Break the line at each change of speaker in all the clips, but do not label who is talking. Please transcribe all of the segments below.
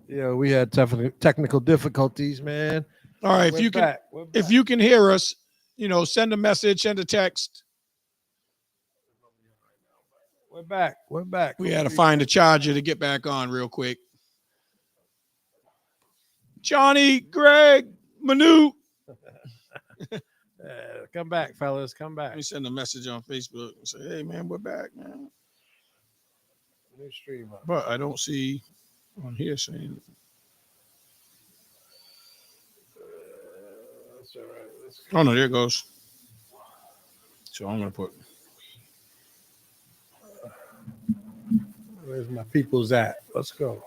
Yeah, we had technical difficulties, man.
All right,
We're back. We're back.
if you can hear us, send a message, send a text.
We're back. We're back.
We had to find a charger to get back on real quick. Johnny, Greg, Manu.
Come back, fellas. Come back.
Let me send a message on Facebook and say, hey, man, we're back, man.
New stream up.
But I don't see on here saying.
That's all right.
Oh, no, there it goes. So I'm going to put.
Where's my people's at? Let's go.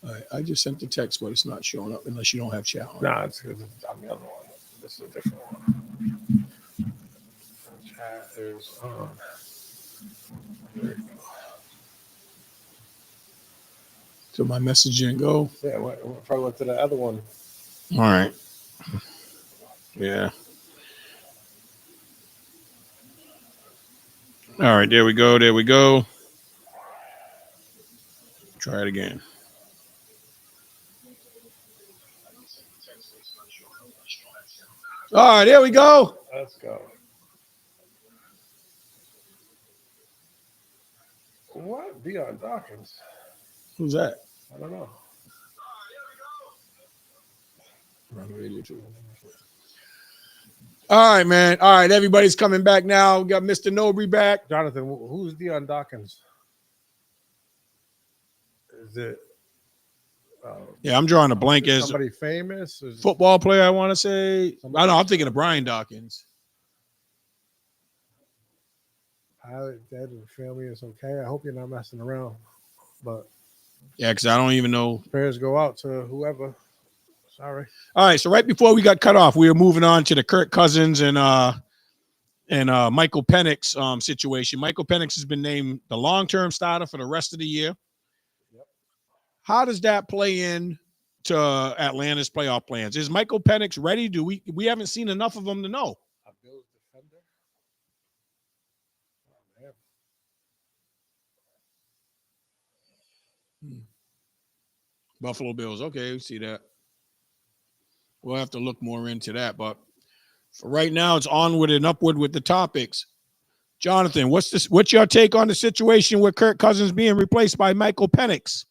All right, I just sent the text, but it's not showing up unless you don't have chat on.
Nah, it's because it's on the other one. This is a different one. Chat is on. There we go.
So my message didn't go.
Yeah, probably went to the other one.
All right. Yeah. All right, there we go. There we go. Try it again. All right, there we go.
Let's go. What? Dion Dawkins?
Who's that?
I don't know.
All right, man. All right, everybody's coming back now. We got Mr. Nobry back.
Jonathan, who's Dion Dawkins? Is it?
Yeah, I'm drawing a blank as
somebody famous?
Football player, I want to say. I know, I'm thinking of Brian Dawkins.
Pilot, dead, and family is okay. I hope you're not messing around. But
yeah, because I don't even know.
Prayers go out to whoever. Sorry.
All right, so right before we got cut off, we were moving on to the Kirk Cousins and Michael Penix situation. Michael Penix has been named the long-term starter for the rest of the year.
Yep.
How does that play in to Atlanta's playoff plans? Is Michael Penix ready? Do we haven't seen enough of him to know?
A Bills defender. Oh, man.
Buffalo Bills. Okay, we see that. We'll have to look more into that. But for right now, it's onward and upward with the topics. Jonathan, what's your take on the situation with Kirk Cousins being replaced by Michael Penix?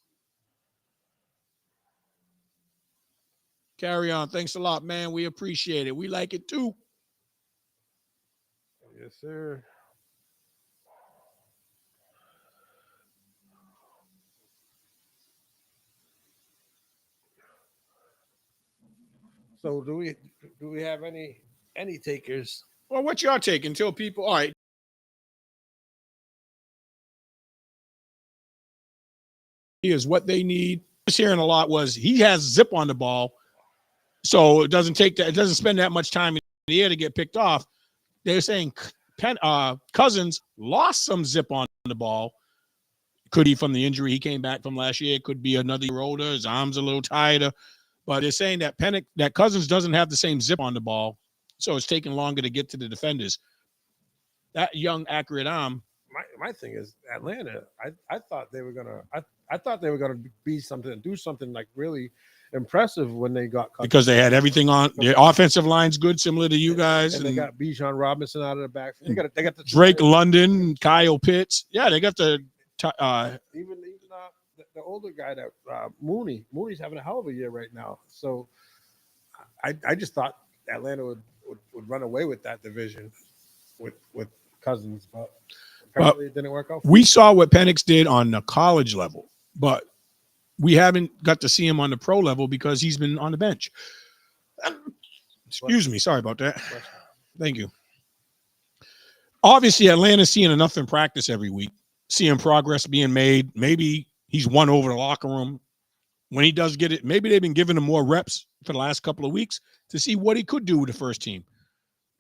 Carry on. Thanks a lot, man. We appreciate it. We like it too.
Yes, sir. So do we have any takers?
Well, what's your take until people? All right. Is what they need. I was hearing a lot was he has zip on the ball, so it doesn't spend that much time in the air to get picked off. They're saying Cousins lost some zip on the ball. Could be from the injury he came back from last year. It could be another year older. His arm's a little tighter. But they're saying that Cousins doesn't have the same zip on the ball, so it's taking longer to get to the defenders. That young, accurate arm.
My thing is Atlanta. I thought they were gonna. I thought they were gonna be something, do something like really impressive when they got Cousins.
Because they had everything on. Their offensive line's good, similar to you guys,
and they got Bijan Robinson out of the back. They got the
Drake London, Kyle Pitts. Yeah, they got the
even the older guy that Mooney's having a hell of a year right now. So I just thought Atlanta would run away with that division with Cousins, but apparently it didn't work out.
We saw what Penix did on the college level, but we haven't got to see him on the pro level because he's been on the bench. Excuse me, sorry about that. Thank you. Obviously, Atlanta's seeing enough in practice every week, seeing progress being made. Maybe he's won over the locker room. When he does get it, maybe they've been giving him more reps for the last couple of weeks to see what he could do with the first team.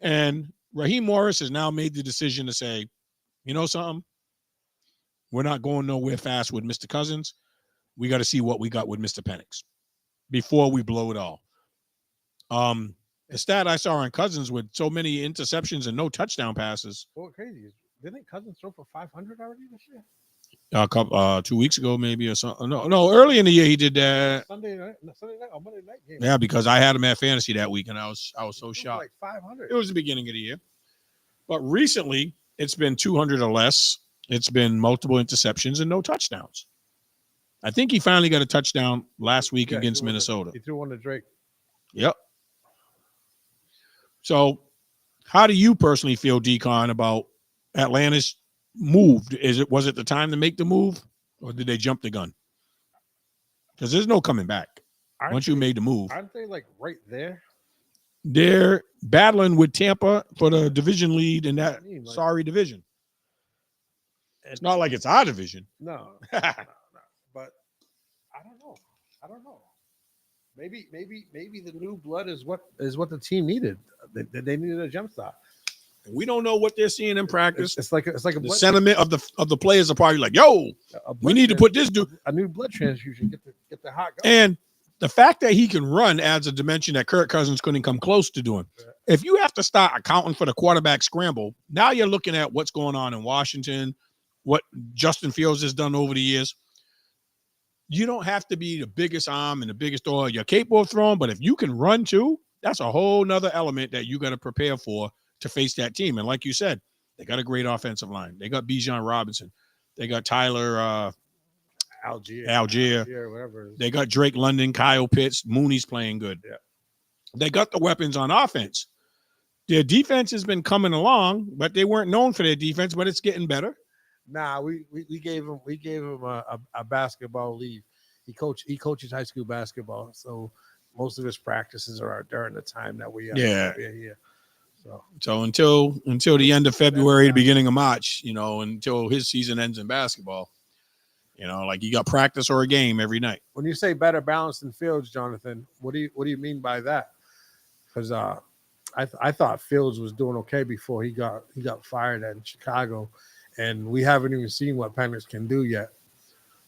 And Raheem Morris has now made the decision to say, you know something? We're not going nowhere fast with Mr. Cousins. We got to see what we got with Mr. Penix before we blow it all. The stat I saw on Cousins with so many interceptions and no touchdown passes.
Well, crazy. Didn't Cousins throw for 500 already this year?
A couple 2 weeks ago, maybe, or something. No, early in the year he did that.
Sunday night or Monday night game.
Yeah, because I had him at fantasy that week, and I was so
He threw for
shocked.
like 500.
It was the beginning of the year, but recently it's been 200 or less. It's been multiple interceptions and no touchdowns. I think he finally got a touchdown last week against Minnesota.
He threw one to Drake.
Yep. So, how do you personally feel, Decon, about Atlanta's move? Was it the time to make the move, or did they jump the gun? Because there's no coming back once you made the move.
Aren't they like right there?
They're battling with Tampa for the division lead in that sorry division. It's not like it's our division.
No. But I don't know. Maybe the new blood is what the team needed. They needed a jump start.
We don't know what they're seeing in practice.
It's like a
the sentiment of the players are probably like, "Yo, we need to put this dude
a new blood transfusion. Get the hot
going." And the fact that he can run adds a dimension that Kirk Cousins couldn't come close to doing. Yeah. If you have to start accounting for the quarterback scramble, now you're looking at what's going on in Washington, what Justin Fields has done over the years. You don't have to be the biggest arm and the biggest thrower. You're capable of throwing, but if you can run too, that's a whole nother element that you got to prepare for to face that team. And like you said, they got a great offensive line. They got Bijan Robinson. They got Tyler Algier.
Whatever.
They got Drake London, Kyle Pitts. Mooney's playing good.
Yeah.
They got the weapons on offense. Their defense has been coming along, but they weren't known for their defense, but it's getting better.
Nah, we gave him a basketball leave. He coaches high school basketball, so most of his practices are during the time that we're here.
So until the end of February, the beginning of March, until his season ends in basketball, like you got practice or a game every night.
When you say better balance than Fields, Jonathan, what do you mean by that? Because I thought Fields was doing okay before he got fired in Chicago. And we haven't even seen what Penix can do yet.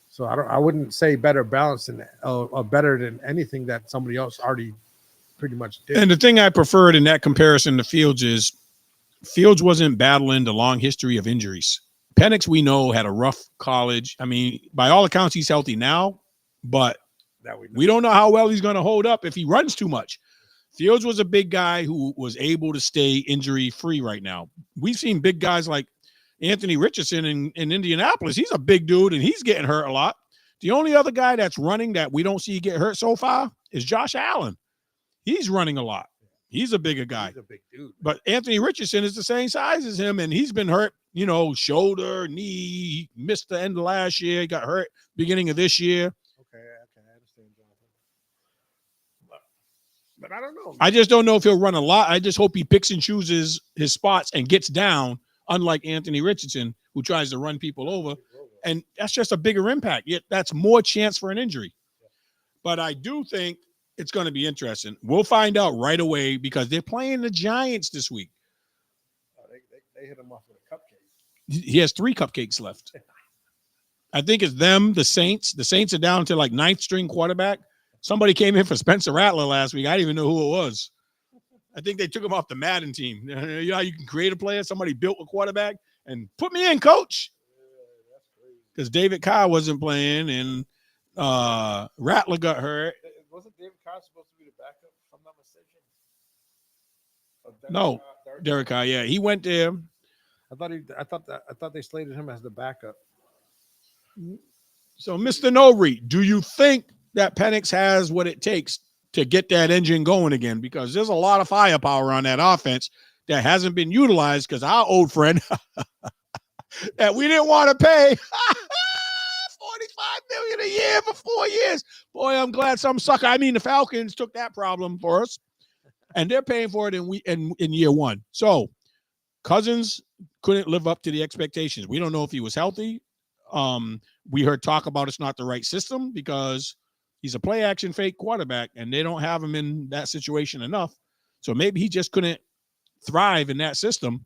So I wouldn't say better balance than or better than anything that somebody else already pretty much did.
And the thing I preferred in that comparison to Fields is Fields wasn't battling the long history of injuries. Penix, we know, had a rough college. I mean, by all accounts, he's healthy now, but we don't know how well he's going to hold up if he runs too much. Fields was a big guy who was able to stay injury-free right now. We've seen big guys like Anthony Richardson in Indianapolis. He's a big dude, and he's getting hurt a lot. The only other guy that's running that we don't see get hurt so far is Josh Allen. He's running a lot. He's a bigger guy.
He's a big dude.
But Anthony Richardson is the same size as him, and he's been hurt, shoulder, knee. He missed the end of last year. He got hurt beginning of this year.
Okay, I understand, Jonathan. But I don't know.
I just don't know if he'll run a lot. I just hope he picks and chooses his spots and gets down, unlike Anthony Richardson, who tries to run people over. And that's just a bigger impact. Yet that's more chance for an injury. But I do think it's going to be interesting. We'll find out right away because they're playing the Giants this week.
They hit him off with a cupcake.
He has 3 cupcakes left. I think it's them, the Saints. The Saints are down to like 9th string quarterback. Somebody came in for Spencer Rattler last week. I didn't even know who it was. I think they took him off the Madden team. You know how you can create a player? Somebody built a quarterback and put me in, coach. Because David Carr wasn't playing and Rattler got hurt.
Wasn't David Carr supposed to be the backup, if I'm not mistaken?
No, Derek Carr. Yeah, he went there.
I thought they slated him as the backup.
So, Mr. Nori, do you think that Penix has what it takes to get that engine going again? Because there's a lot of firepower on that offense that hasn't been utilized because our old friend that we didn't want to pay $45 million a year for 4 years. Boy, I'm glad some sucker. I mean, the Falcons took that problem for us, and they're paying for it in year 1. So Cousins couldn't live up to the expectations. We don't know if he was healthy. We heard talk about it's not the right system because he's a play action fake quarterback, and they don't have him in that situation enough. So maybe he just couldn't thrive in that system.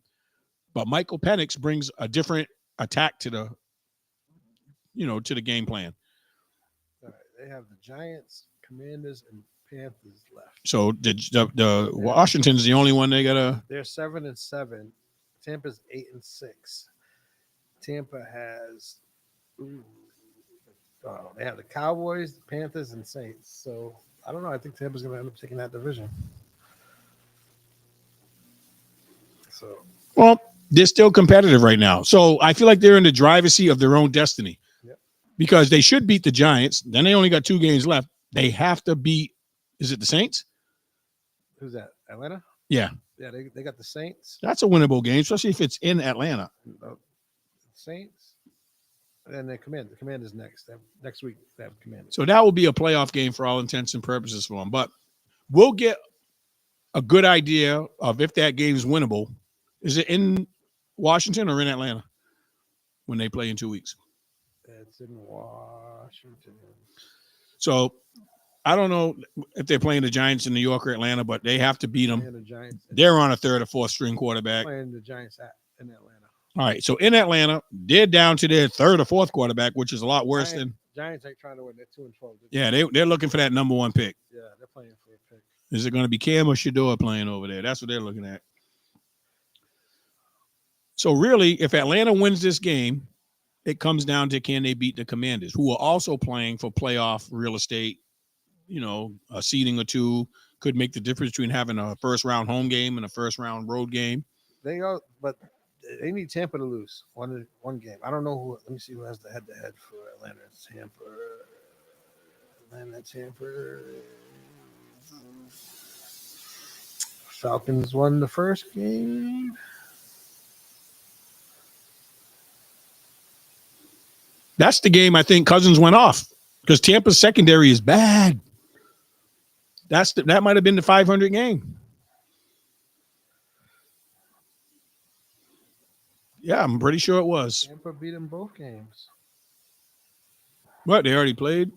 But Michael Penix brings a different attack to the game plan.
All right, they have the Giants, Commanders, and Panthers left.
So the Washington's the only one they gotta.
They're 7-7. Tampa's 8-6. Tampa has. They have the Cowboys, Panthers, and Saints. So I don't know. I think Tampa's going to end up taking that division. So
Well, they're still competitive right now. So I feel like they're in the driver's seat of their own destiny.
Yep.
Because they should beat the Giants. Then they only got 2 games left. They have to beat, is it the Saints?
Who's that? Atlanta?
Yeah.
Yeah, they got the Saints.
That's a winnable game, especially if it's in Atlanta.
Saints. And then the Commanders next. Next week, they have Commanders.
So that will be a playoff game for all intents and purposes for them. But we'll get a good idea of if that game is winnable. Is it in Washington or in Atlanta when they play in 2 weeks?
It's in Washington.
So I don't know if they're playing the Giants in New York or Atlanta, but they have to beat them.
The Giants.
They're on a 3rd or 4th string quarterback.
Playing the Giants in Atlanta.
All right, so in Atlanta, they're down to their 3rd or 4th quarterback, which is a lot worse than
Giants ain't trying to win. They're 2-12.
Yeah, they're looking for that number 1 pick.
Yeah, they're playing for a pick.
Is it going to be Cam or Shador playing over there? That's what they're looking at. So really, if Atlanta wins this game, it comes down to can they beat the Commanders, who are also playing for playoff real estate. You know, a seeding or 2 could make the difference between having a first-round home game and a first-round road game.
They are, but they need Tampa to lose one game. I don't know who. Let me see who has the head-to-head for Atlanta. Tampa. Falcons won the first game.
That's the game I think Cousins went off because Tampa's secondary is bad. That might have been the 500 game. Yeah, I'm pretty sure it was.
Tampa beat them both games.
What, they already played?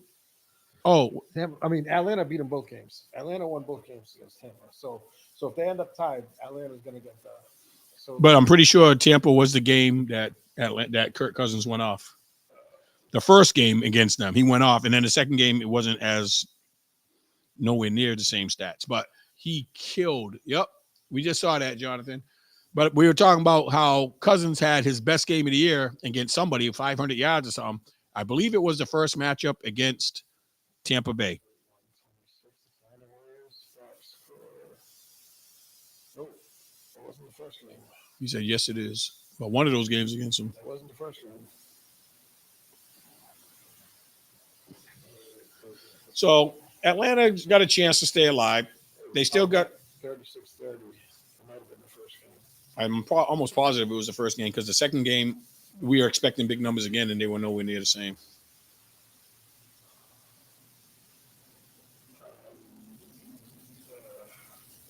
Oh,
Atlanta beat them both games. Atlanta won both games against Tampa. So if they end up tied, Atlanta's going to get the.
But I'm pretty sure Tampa was the game that Kirk Cousins went off. The first game against them, he went off, and then the second game, it wasn't as nowhere near the same stats, but he killed. Yep, we just saw that, Jonathan. But we were talking about how Cousins had his best game of the year against somebody, 500 yards or something. I believe it was the first matchup against Tampa Bay.
Nope, it wasn't the first game.
You said, yes, it is. But one of those games against him.
It wasn't the first game.
So Atlanta's got a chance to stay alive. They still got
36-30. It might have been the first game.
I'm almost positive it was the first game because the second game we were expecting big numbers again and they were nowhere near the same.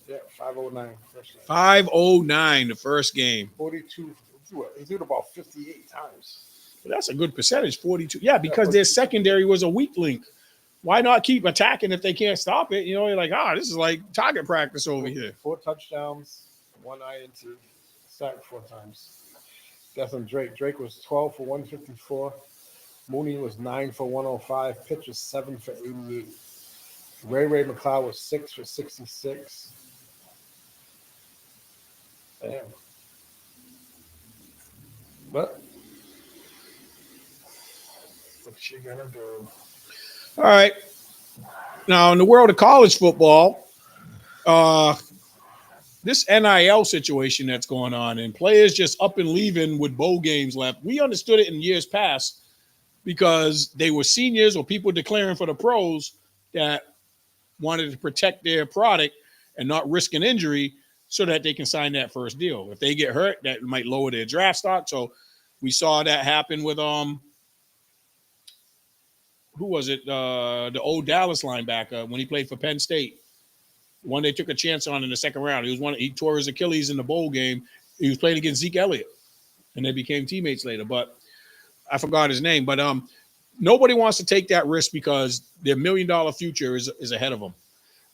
Yeah, 509.
509 the first game.
42. He threw the ball 58 times.
But that's a good percentage, 42. Yeah, because their secondary was a weak link. Why not keep attacking if they can't stop it? You know, you're like, this is like target practice over here.
4 touchdowns, 1 INT, sacked 4 times. That's on Drake. Drake was 12 for 154. Mooney was 9 for 105. Pitch was 7 for 88. Ray McLeod was 6 for 66. Damn. But what you gonna do?
All right. Now, in the world of college football, this NIL situation that's going on and players just up and leaving with bowl games left, we understood it in years past because they were seniors or people declaring for the pros that wanted to protect their product and not risk an injury so that they can sign that first deal. If they get hurt, that might lower their draft stock. So we saw that happen with who was it? The old Dallas linebacker when he played for Penn State. One they took a chance on in the second round. He tore his Achilles in the bowl game. He was playing against Zeke Elliott, and they became teammates later. But I forgot his name. But nobody wants to take that risk because their $1 million future is ahead of them.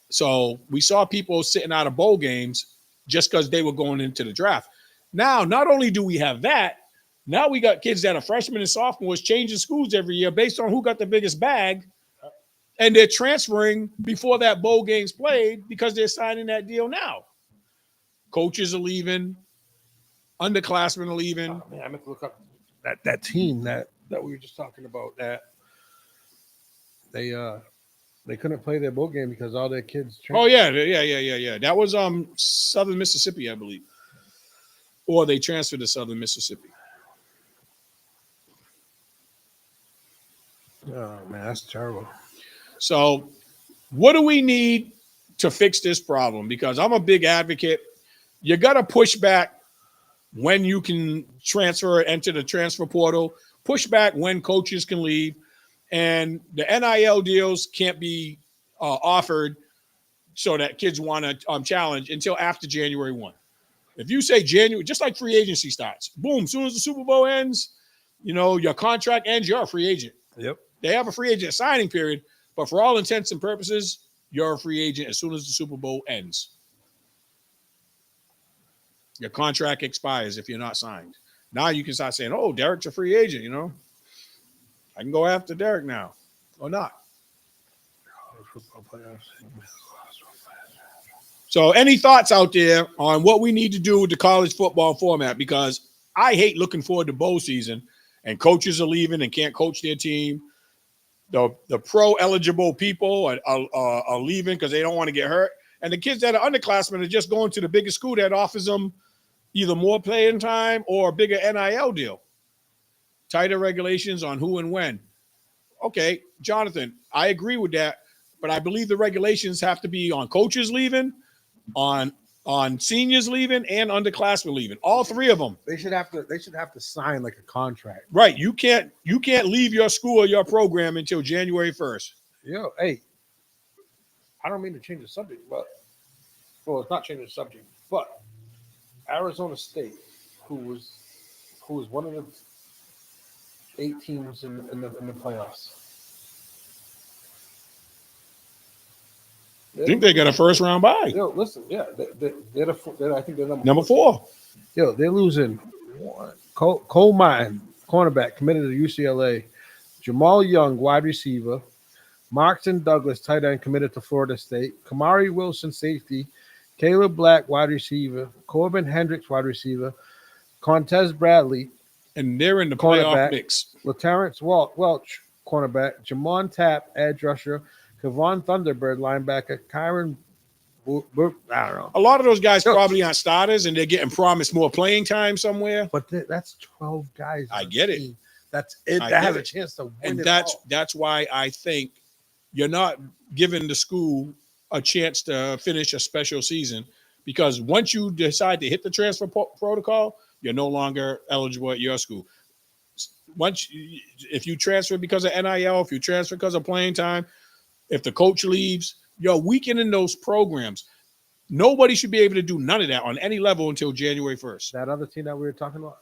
So we saw people sitting out of bowl games just because they were going into the draft. Now, not only do we have that, now we got kids that are freshmen and sophomores changing schools every year based on who got the biggest bag. And they're transferring before that bowl game's played because they're signing that deal now. Coaches are leaving. Underclassmen are leaving.
Man, I meant to look up that team that we were just talking about, that they couldn't play their bowl game because all their kids.
Oh yeah. That was Southern Mississippi, I believe, or they transferred to Southern Mississippi.
Oh man, that's terrible.
So, what do we need to fix this problem? Because I'm a big advocate. You got to push back when you can transfer, enter the transfer portal. Push back when coaches can leave, and the NIL deals can't be offered so that kids want to challenge until after January 1. If you say January, just like free agency starts, boom, as soon as the Super Bowl ends, your contract ends, you're a free agent.
Yep.
They have a free agent signing period, but for all intents and purposes, you're a free agent as soon as the Super Bowl ends. Your contract expires if you're not signed. Now you can start saying, oh, Derek's a free agent, I can go after Derek now or not. So any thoughts out there on what we need to do with the college football format? Because I hate looking forward to bowl season and coaches are leaving and can't coach their team. The pro-eligible people are leaving because they don't want to get hurt. And the kids that are underclassmen are just going to the biggest school that offers them either more playing time or a bigger NIL deal. Tighter regulations on who and when. Okay, Jonathan, I agree with that, but I believe the regulations have to be on coaches leaving, on seniors leaving, and underclassmen leaving. All three of them.
They should have to sign like a contract.
Right. You can't leave your school or your program until January 1st.
Hey, I don't mean to change the subject, but it's not changing the subject, but Arizona State, who was one of the 8 teams in the playoffs.
I think they got a first round bye.
Listen, I think they're
number 4.
They're losing Cole Martin, cornerback, committed to UCLA. Jamal Young, wide receiver. Markson Douglas, tight end, committed to Florida State. Kamari Wilson, safety. Caleb Black, wide receiver. Corbin Hendricks, wide receiver. Contez Bradley,
and they're in the playoff mix.
LaTerrence Welch, cornerback. Jamon Tapp, edge rusher. Kevon Thunderbird, linebacker. Kyron, I don't know.
A lot of those guys probably aren't starters, and they're getting promised more playing time somewhere.
But that's 12 guys.
I get it.
That's it. That has a chance to win.
And that's why I think you're not giving the school a chance to finish a special season, because once you decide to hit the transfer protocol, you're no longer eligible at your school. If you transfer because of NIL, if you transfer because of playing time, if the coach leaves, you're weakening those programs. Nobody should be able to do none of that on any level until January 1st.
That other team that we were talking about,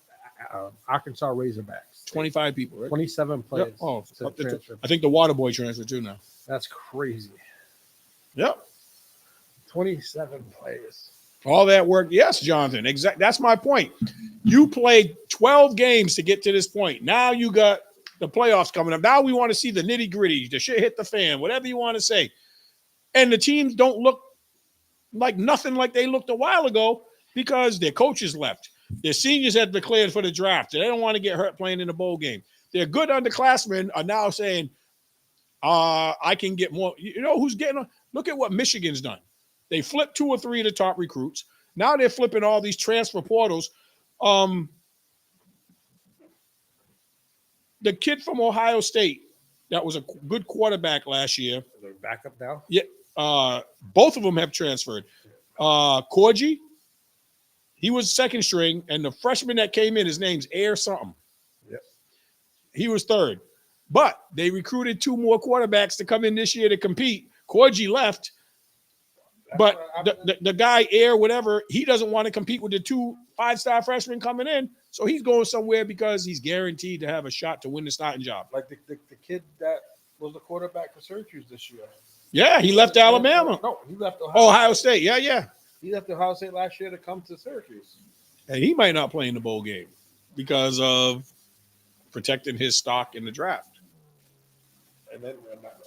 Arkansas Razorbacks.
25 people, right?
27 players.
Yep. Oh, I think the Waterboy transferred too now.
That's crazy.
Yep.
27 players.
All that work. Yes, Jonathan. Exactly. That's my point. You played 12 games to get to this point. Now you got the playoffs coming up. Now we want to see the nitty gritty, the shit hit the fan, whatever you want to say. And the teams don't look like nothing like they looked a while ago because their coaches left. Their seniors had declared for the draft. They don't want to get hurt playing in the bowl game. Their good underclassmen are now saying, I can get more. You know who's getting – look at what Michigan's done. They flipped 2 or 3 of the top recruits. Now they're flipping all these transfer portals. The kid from Ohio State that was a good quarterback last year.
They're back up now?
Yeah. Both of them have transferred. Corgi, he was second string, and the freshman that came in, his name's Air something.
Yep. He
was third. But they recruited 2 more quarterbacks to come in this year to compete. Corgi left. But the guy, Air, whatever, he doesn't want to compete with the 2 5-star freshmen coming in. So he's going somewhere because he's guaranteed to have a shot to win the starting job.
Like the kid that was the quarterback for Syracuse this year.
Yeah, he left Alabama.
No, he left
Ohio State. Yeah.
He left Ohio State last year to come to Syracuse.
And he might not play in the bowl game because of protecting his stock in the draft.
And then,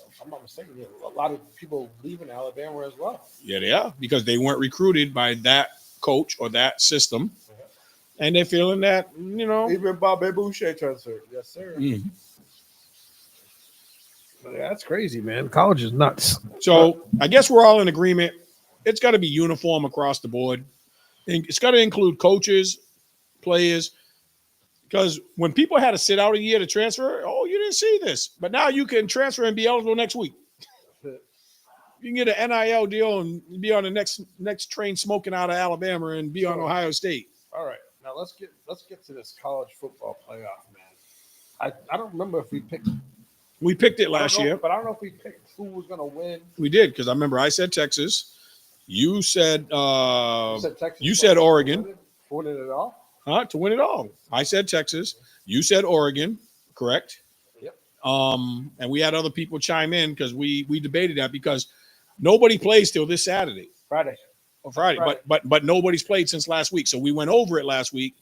if I'm not mistaken, a lot of people leaving Alabama as well.
Yeah, they are, because they weren't recruited by that coach or that system. and they're feeling that,
Even Bobby Boucher transferred. Yes, sir. Yeah, that's crazy, man. College is nuts.
So I guess we're all in agreement. It's got to be uniform across the board. And it's got to include coaches, players, because when people had to sit out a year to transfer, oh, you didn't see this. But now you can transfer and be eligible next week. You can get an NIL deal and be on the next train smoking out of Alabama and be on Ohio State.
All right, now let's get to this college football playoff, man. I don't remember if we picked.
We picked it last year,
but I don't know if we picked who was going to win.
We did, because I remember I said Texas. You said
Texas.
You said Oregon.
Win it all.
To win it all. I said Texas. You said Oregon, correct?
Yep.
And we had other people chime in because we debated that because nobody plays till this Saturday.
Friday.
But nobody's played since last week. So we went over it last week.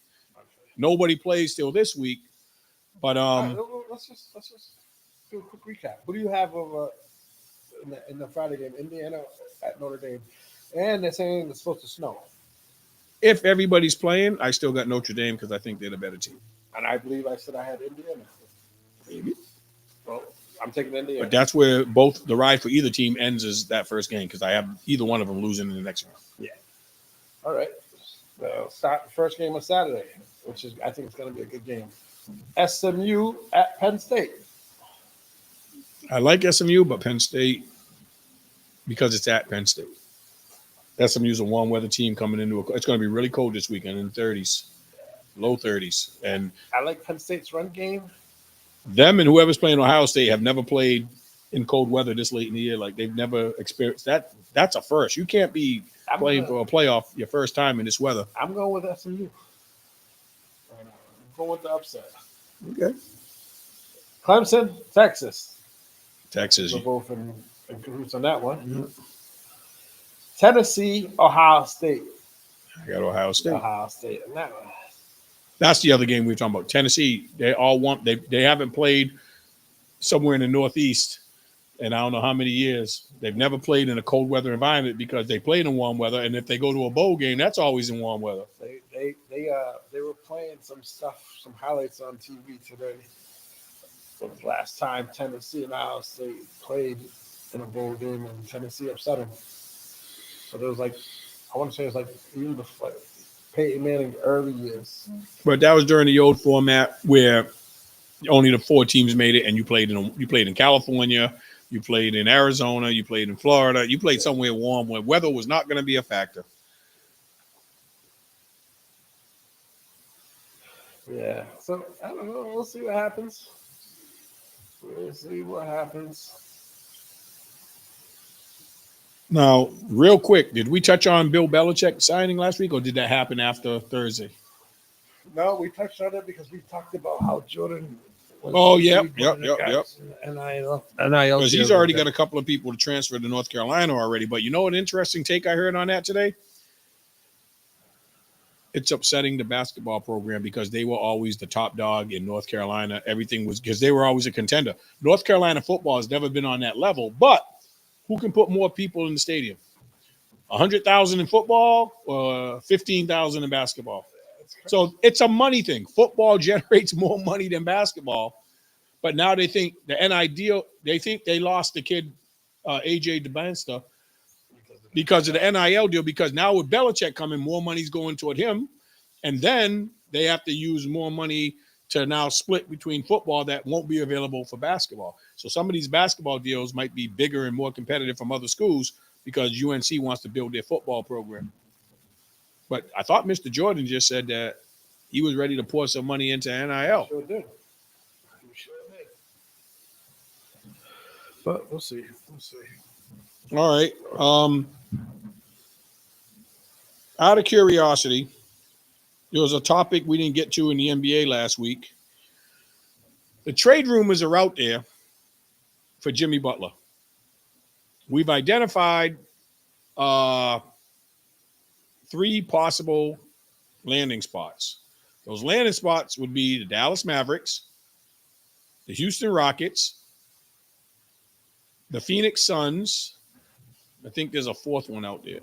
Nobody plays till this week. But
right, let's just do a quick recap. Who do you have over in the Friday game? Indiana at Notre Dame, and they're saying it's supposed to snow.
If everybody's playing, I still got Notre Dame because I think they're the better team.
And I believe I said I had Indiana.
Maybe.
Well, I'm taking Indiana.
But that's where both the ride for either team ends is that first game because I have either one of them losing in the next round.
Yeah. All right. Start the first game on Saturday, which is I think it's going to be a good game. SMU at Penn State.
I like SMU, but Penn State, because it's at Penn State. SMU's a warm weather team coming into it's going to be really cold this weekend in the 30s, low 30s. And
I like Penn State's run game.
Them and whoever's playing Ohio State have never played in cold weather this late in the year. Like they've never experienced that. That's a first. You can't be playing for a playoff your first time in this weather.
I'm going with SMU. I'm going with the upset.
Okay.
Clemson, Texas.
Texas.
We're both in cahoots on that one. Mm-hmm. Tennessee, Ohio State.
I got Ohio State.
Ohio State in that one.
That's the other game we were talking about. Tennessee, they haven't played somewhere in the Northeast in I don't know how many years. They've never played in a cold weather environment because they played in warm weather. And if they go to a bowl game, that's always in warm weather.
They were playing some stuff, some highlights on TV today. So the last time Tennessee and Ohio State played in a bowl game and Tennessee upset them. But it was like, I want to say it was like even before Peyton Manning early years.
But that was during the old format where only the 4 teams made it, and you played in California, you played in Arizona, you played in Florida, you played somewhere warm where weather was not going to be a factor.
Yeah. So I don't know. We'll see what happens.
Now, real quick, did we touch on Bill Belichick signing last week, or did that happen after Thursday?
No, we touched on it because we talked about how Jordan.
Yep.
NIL.
Because he's already got a couple of people to transfer to North Carolina already. But you know what interesting take I heard on that today? It's upsetting the basketball program because they were always the top dog in North Carolina. Everything was because they were always a contender. North Carolina football has never been on that level, but who can put more people in the stadium? 100,000 in football or 15,000 in basketball? So it's a money thing. Football generates more money than basketball, but now they think the NIL. They think they lost the kid AJ DeBansta because of the NIL deal. Because now with Belichick coming, more money's going toward him, and then they have to use more money to now split between football that won't be available for basketball. So some of these basketball deals might be bigger and more competitive from other schools because UNC wants to build their football program. But I thought Mr. Jordan just said that he was ready to pour some money into NIL.
Sure did. But we'll see.
All right. Out of curiosity, there was a topic we didn't get to in the NBA last week. The trade rumors are out there for Jimmy Butler. We've identified 3 possible landing spots. Those landing spots would be the Dallas Mavericks, the Houston Rockets, the Phoenix Suns. I think there's a 4th one out there.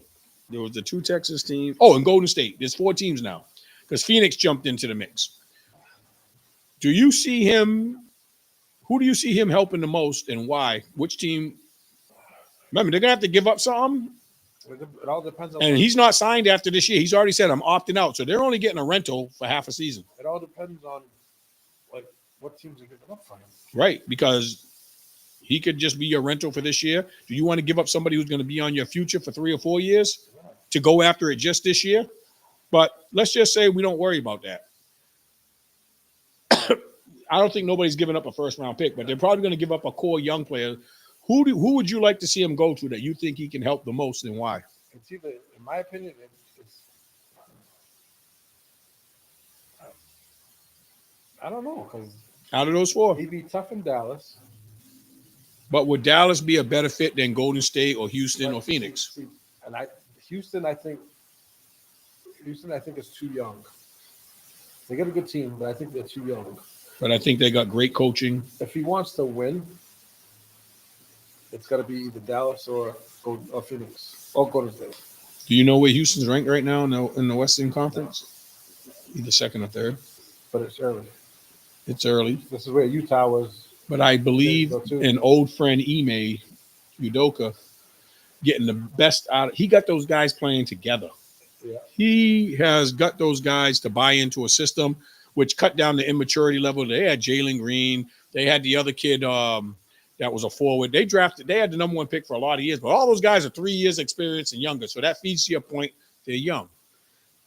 There was the 2 Texas teams. Oh, and Golden State. There's 4 teams now. because Phoenix jumped into the mix. Do you see him? Who do you see him helping the most, and why? Which team? Remember, they're gonna have to give up something,
It all depends on.
and he's not signed after this year. He's already said I'm opting out, so they're only getting a rental for half a season.
It all depends on like what teams are giving up for him.
Right, because he could just be your rental for this year. Do you want to give up somebody who's going to be on your future for 3 or 4 years to go after it just this year? But let's just say we don't worry about that. I don't think nobody's giving up a first-round pick, but they're probably going to give up a core young player. Who would you like to see him go to that you think he can help the most, and why?
It's either, in my opinion, it's I don't know, because
Out of those 4.
he'd be tough in Dallas.
But would Dallas be a better fit than Golden State or Houston or Phoenix?
And Houston, I think is too young. They got a good team, but I think they're too young.
But I think they got great coaching.
If he wants to win, it's got to be either Dallas or Phoenix or Golden State.
Do you know where Houston's ranked right now in the Western Conference? Either second or third.
But it's early.
It's early.
This is where Utah was.
But I believe an old friend, Ime Udoka, getting the best out of. He got those guys playing together.
Yeah.
He has got those guys to buy into a system, which cut down the immaturity level. They had Jalen Green. They had the other kid that was a forward. They had the number 1 pick for a lot of years, but all those guys are 3 years experience and younger. So that feeds to your point. They're young.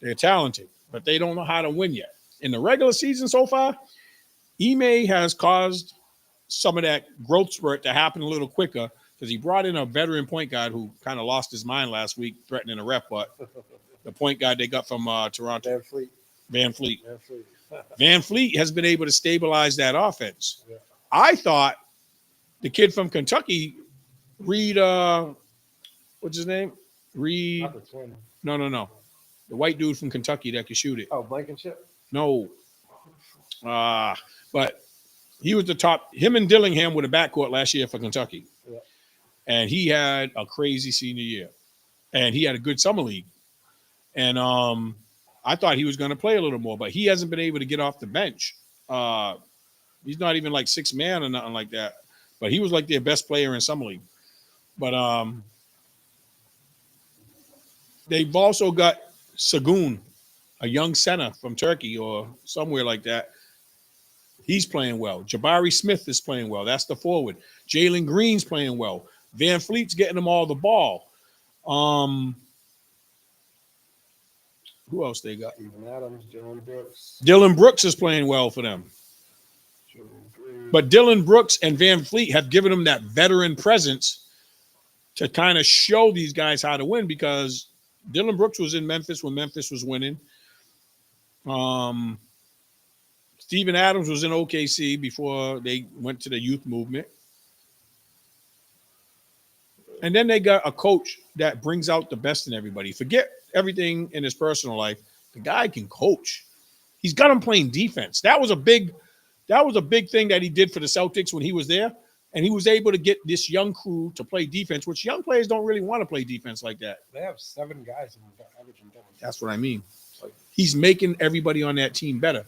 They're talented, but they don't know how to win yet. In the regular season so far, Ime has caused some of that growth spurt to happen a little quicker because he brought in a veteran point guard who kind of lost his mind last week threatening a ref, but the point guard they got from Toronto. Van Fleet. Van Fleet has been able to stabilize that offense.
Yeah.
I thought the kid from Kentucky, Reed, what's his name? Reed.
Not the twin.
No. The white dude from Kentucky that could shoot it.
Oh, Blankenship?
No. But he was the top. Him and Dillingham were the backcourt last year for Kentucky.
Yeah.
And he had a crazy senior year. And he had a good summer league. And I thought he was going to play a little more, but he hasn't been able to get off the bench. He's not even like 6 man or nothing like that. But he was like their best player in summer league. But they've also got Sagoon, a young center from Turkey or somewhere like that. He's playing well. Jabari Smith is playing well. That's the forward. Jalen Green's playing well. Van Fleet's getting them all the ball. Who else they got?
Steven Adams, Dylan Brooks.
Dylan Brooks is playing well for them. But Dylan Brooks and Van Fleet have given them that veteran presence to kind of show these guys how to win because Dylan Brooks was in Memphis when Memphis was winning. Steven Adams was in OKC before they went to the youth movement. And then they got a coach that brings out the best in everybody. Forget everything in his personal life. The guy can coach. He's got him playing defense. That was a big thing that he did for the Celtics when he was there. And he was able to get this young crew to play defense, which young players don't really want to play defense like that.
They have 7 guys in average and double.
That's what I mean. He's making everybody on that team better.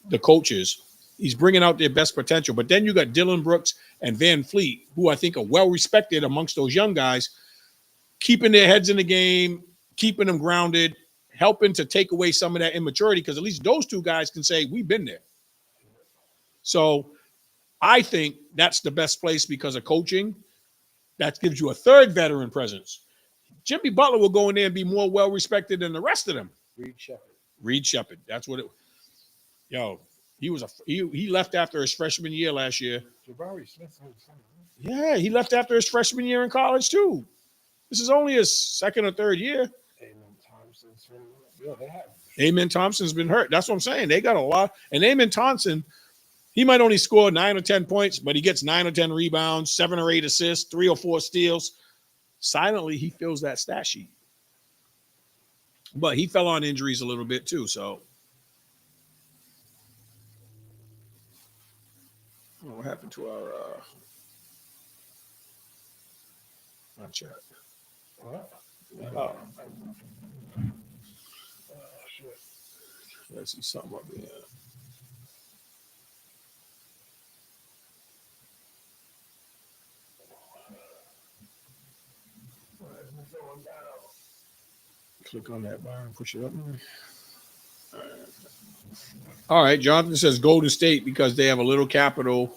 The coaches. He's bringing out their best potential. But then you got Dylan Brooks and Van Fleet, who I think are well-respected amongst those young guys, keeping their heads in the game, keeping them grounded, helping to take away some of that immaturity, because at least those 2 guys can say, we've been there. So I think that's the best place because of coaching. That gives you a 3rd veteran presence. Jimmy Butler will go in there and be more well-respected than the rest of them. Reed Shepherd. That's what it was. Yo, he left after his freshman year last year.
Jabari Smith.
Yeah, he left after his freshman year in college too. This is only his 2nd or 3rd year. Amen Thompson's been hurt. That's what I'm saying. They got a lot. And Amen Thompson, he might only score 9 or 10 points, but he gets 9 or 10 rebounds, 7 or 8 assists, 3 or 4 steals. Silently, he fills that stat sheet. But he fell on injuries a little bit too, so. What happened to our chat?
What?
Oh.
Shit.
I see something up here. Click on that bar and push it up. All right. Jonathan says Golden State because they have a little capital,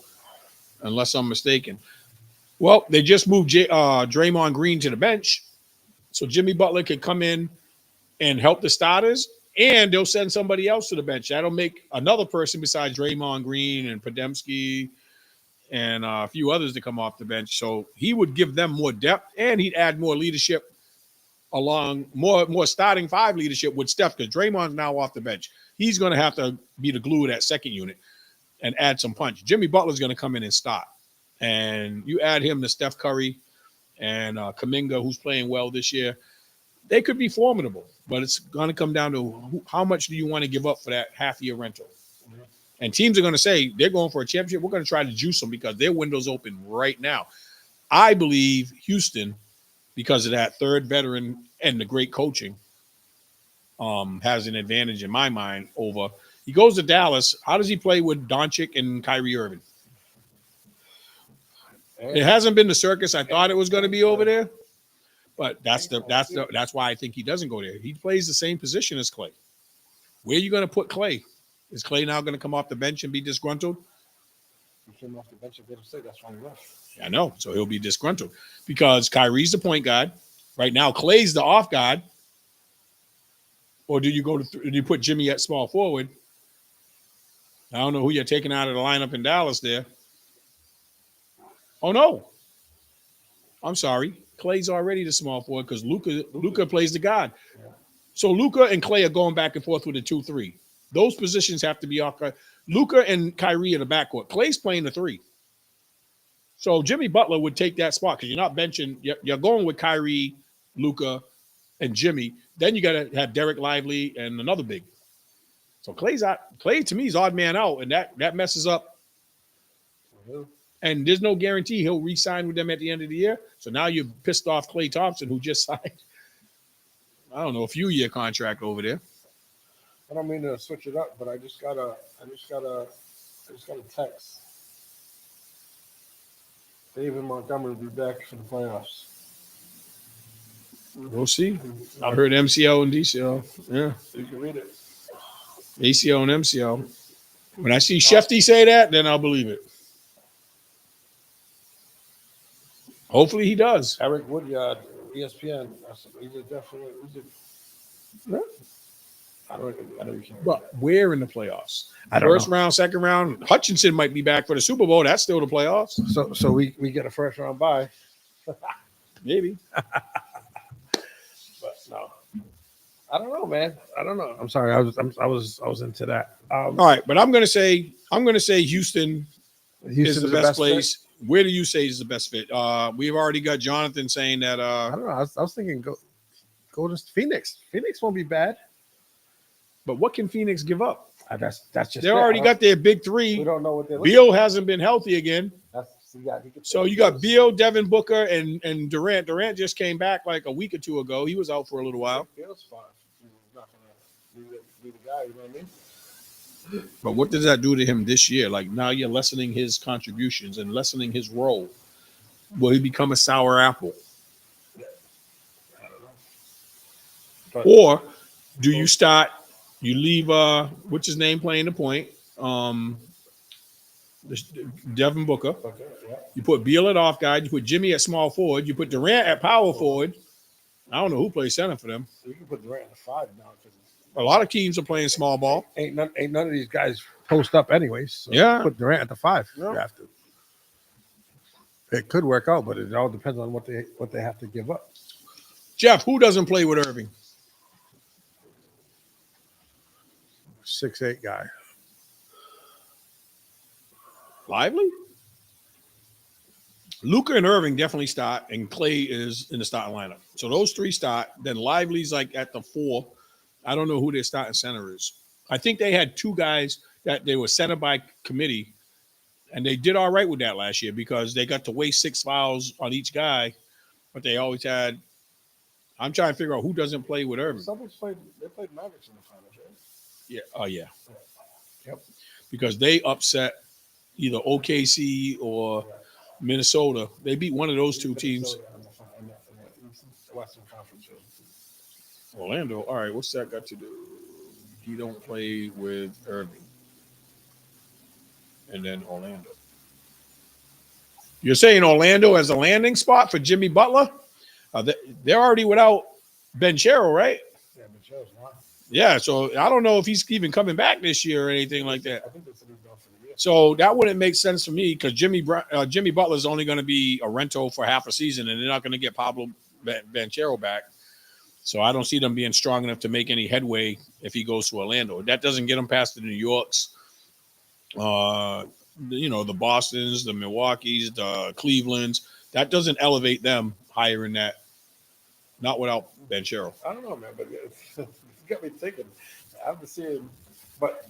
unless I'm mistaken. Well, they just moved Draymond Green to the bench, so Jimmy Butler can come in and help the starters, and they'll send somebody else to the bench. That'll make another person besides Draymond Green and Podemski and a few others to come off the bench. So he would give them more depth, and he'd add more leadership along more starting five leadership with Steph, because Draymond's now off the bench. He's going to have to be the glue of that second unit and add some punch. Jimmy Butler's going to come in and start. And you add him to Steph Curry and Kuminga, who's playing well this year. They could be formidable, but it's going to come down to how much do you want to give up for that half-year rental. And teams are going to say they're going for a championship. We're going to try to juice them because their window's open right now. I believe Houston, because of that third veteran and the great coaching, has an advantage in my mind over. He goes to Dallas. How does he play with Doncic and Kyrie Irving? It hasn't been the circus I thought it was going to be over there, but that's why I think he doesn't go there. He plays the same position as Clay. Where are you going to put Clay? Is Clay now going to come off the bench and be disgruntled?
He came off the bench and didn't say that's why he left.
I know, so he'll be disgruntled because Kyrie's the point guard right now. Clay's the off guard, or do you put Jimmy at small forward? I don't know who you're taking out of the lineup in Dallas there. Oh, no. I'm sorry. Clay's already the small forward because Luka plays the guard. Yeah. So Luka and Clay are going back and forth with the 2-3. Those positions have to be off. Luka and Kyrie in the backcourt. Clay's playing the 3. So Jimmy Butler would take that spot because you're not benching. You're going with Kyrie, Luka, and Jimmy. Then you got to have Derek Lively and another big. So Clay's out. Clay, to me, is odd man out, and that messes up. Mm-hmm. And there's no guarantee he'll re-sign with them at the end of the year. So now you've pissed off Klay Thompson, who just signed, I don't know, a few-year contract over there.
I don't mean to switch it up, but I just got a text. David Montgomery will be back for the playoffs.
We'll see. I heard MCL and DCL. Yeah.
You can read it.
ACL and MCL. When I see Shefty say that, then I'll believe it. Hopefully he does.
Eric Woodyard, ESPN. He's a definitely. I don't.
But where in the playoffs?
First
round, second round. Hutchinson might be back for the Super Bowl. That's still the playoffs.
So we get a first round bye.
Maybe.
But no. I don't know, man. I don't know. I'm sorry. I was into that.
All right, but I'm gonna say Houston is the best place. Fit? Where do you say is the best fit? We've already got Jonathan saying that.
I don't know. I was thinking go to Phoenix. Phoenix won't be bad.
But what can Phoenix give up?
That's just.
They already got their big 3.
We don't know what they're.
Beal hasn't been healthy again. So you got Beal, Devin Booker, and Durant. Durant just came back like a week or 2 ago. He was out for a little while.
Beal's fine. He's not gonna be the guy. You know what I mean?
But what does that do to him this year? Like now you're lessening his contributions and lessening his role. Will he become a sour apple?
I don't know.
Or do you you leave what's his name playing the point? Devin Booker.
Okay, yeah.
You put Beal at off guard, you put Jimmy at small forward, you put Durant at power forward. I don't know who plays center for them.
You can put Durant at 5 now.
A lot of teams are playing small ball.
Ain't none of these guys post up anyways. So
yeah.
Put Durant at the 5.
Yeah.
You have to. It could work out, but it all depends on what they have to give up.
Jeff, who doesn't play with Irving?
6'8" guy.
Lively? Luka and Irving definitely start, and Clay is in the starting lineup. So those 3 start. Then Lively's like at the 4. I don't know who their starting center is. I think they had 2 guys that they were center by committee, and they did all right with that last year because they got to waste 6 fouls on each guy, but they always had. I'm trying to figure out who doesn't play with Irving.
They played Mavericks in the finals, right?
Yeah. Oh yeah.
Yep.
Because they upset either OKC or Minnesota. They beat one of those two teams.
The Western Conference.
Orlando. All right. What's that got to do? He don't play with Irving. And then Orlando. You're saying Orlando as a landing spot for Jimmy Butler? They're already without Ben Sherrill, right?
Yeah, but Joe's not.
Yeah, so I don't know if he's even coming back this year or anything like that.
I think that's what he's going for the year.
So that wouldn't make sense for me because Jimmy Butler is only going to be a rental for half a season, and they're not going to get Pablo Banchero back. So I don't see them being strong enough to make any headway if he goes to Orlando. That doesn't get them past the New Yorks, the Bostons, the Milwaukees, the Clevelands. That doesn't elevate them higher in that. Not without Banchero.
I don't know, man, but it's got me thinking. I've been seeing, but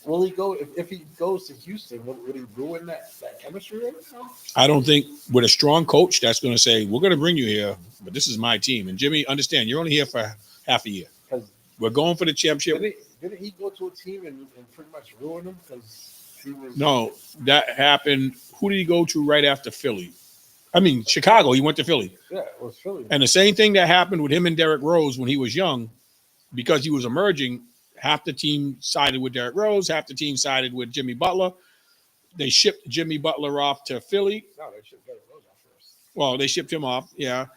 will he go if he goes to Houston? Would he ruin that chemistry right now?
I don't think with a strong coach that's going to say we're going to bring you here, but this is my team. And Jimmy, understand you're only here for half a year. We're going for the championship.
Didn't he go to a team and pretty much ruin them because he was?
No, that happened. Who did he go to right after Philly? I mean, Chicago. He went to Philly.
Yeah, it was Philly.
And the same thing that happened with him and Derrick Rose when he was young, because he was emerging. Half the team sided with Derrick Rose, half the team sided with Jimmy Butler. They shipped Jimmy Butler off to Philly.
No, they shipped Derrick Rose off first.
Well, they shipped him off, yeah.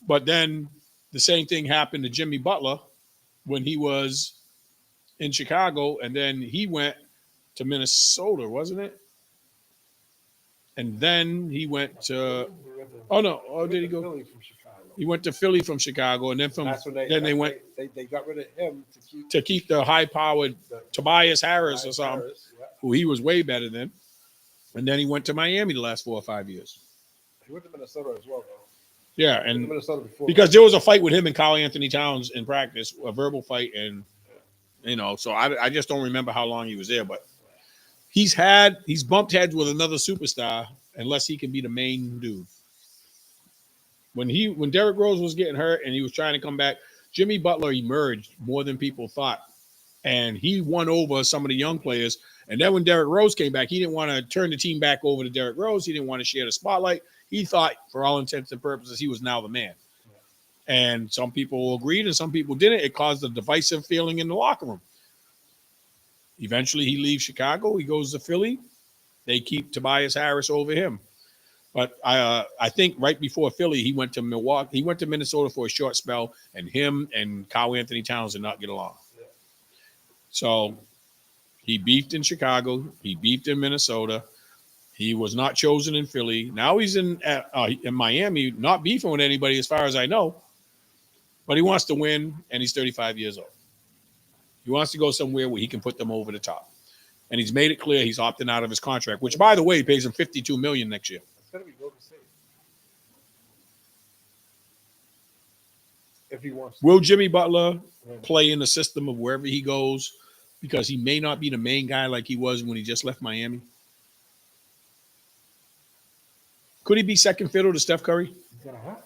But then the same thing happened to Jimmy Butler when he was in Chicago, and then he went to Minnesota, wasn't it? And then he went to did he go?
Philly from Chicago.
He went to Philly from Chicago, and then they went.
They got rid of him
to keep the high-powered Tobias Harris or something, who he was way better than. And then he went to Miami the last 4 or 5 years.
He went to Minnesota as well, though.
Yeah, and
Minnesota before
because there was a fight with him and Karl Anthony Towns in practice, a verbal fight, and so I just don't remember how long he was there, but he's bumped heads with another superstar unless he can be the main dude. When Derrick Rose was getting hurt and he was trying to come back, Jimmy Butler emerged more than people thought, and he won over some of the young players. And then when Derrick Rose came back, he didn't want to turn the team back over to Derrick Rose. He didn't want to share the spotlight. He thought, for all intents and purposes, he was now the man. And some people agreed and some people didn't. It caused a divisive feeling in the locker room. Eventually, he leaves Chicago. He goes to Philly. They keep Tobias Harris over him. But I think right before Philly, he went to Milwaukee. He went to Minnesota for a short spell, and him and Karl Anthony Towns did not get along. So he beefed in Chicago. He beefed in Minnesota. He was not chosen in Philly. Now he's in Miami, not beefing with anybody as far as I know. But he wants to win, and he's 35 years old. He wants to go somewhere where he can put them over the top. And he's made it clear he's opting out of his contract, which, by the way, pays him $52 million next year.
It's going to be Golden State. If he wants to.
Will Jimmy Butler play in the system of wherever he goes? Because he may not be the main guy like he was when he just left Miami. Could he be second fiddle to Steph Curry?
He's going to have to.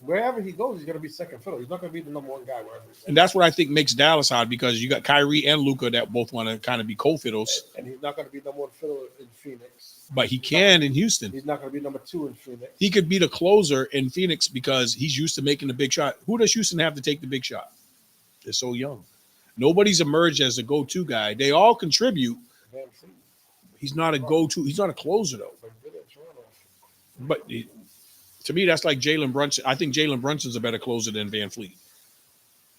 Wherever he goes, he's going to be second fiddle. He's not going to be the number one guy wherever he's.
And that's what I think makes Dallas hard, because you got Kyrie and Luka that both want to kind of be co-fiddles.
And he's not going to be number one fiddle in Phoenix.
But he can in Houston.
He's not going to be number two in Phoenix.
He could be the closer in Phoenix because he's used to making the big shot. Who does Houston have to take the big shot? They're so young. Nobody's emerged as a go-to guy. They all contribute. He's not a go-to. He's not a closer, though. But to me, that's like Jalen Brunson. I think Jalen Brunson's a better closer than Van Fleet.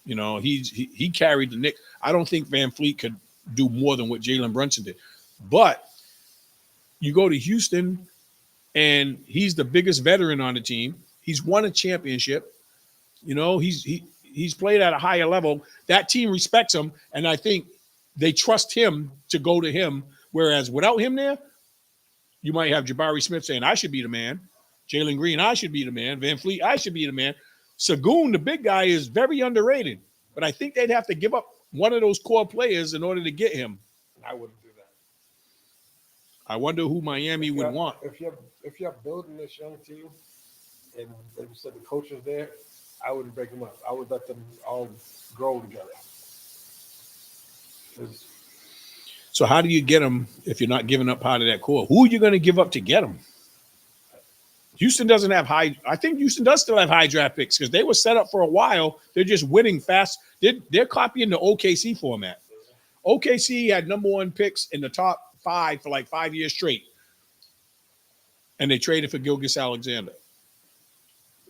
You know, he carried the Knicks. I don't think Van Fleet could do more than what Jalen Brunson did. But you go to Houston, and he's the biggest veteran on the team. He's won a championship. You know, he's played at a higher level. That team respects him, and I think they trust him to go to him. Whereas without him there, you might have Jabari Smith saying, I should be the man. Jalen Green, I should be the man. Van Fleet, I should be the man. Sagoon, the big guy, is very underrated. But I think they'd have to give up one of those core players in order to get him.
I wouldn't do that.
I wonder who Miami would want.
If you're building this young team, and like you said, the coach is there, I wouldn't break them up. I would let them all grow together.
So how do you get him if you're not giving up part of that core? Who are you going to give up to get him? Houston doesn't have high. I think Houston does still have high draft picks because they were set up for a while. They're just winning fast. They're copying the OKC format. OKC had number one picks in the top 5 for like 5 years straight. And they traded for Gilgeous Alexander.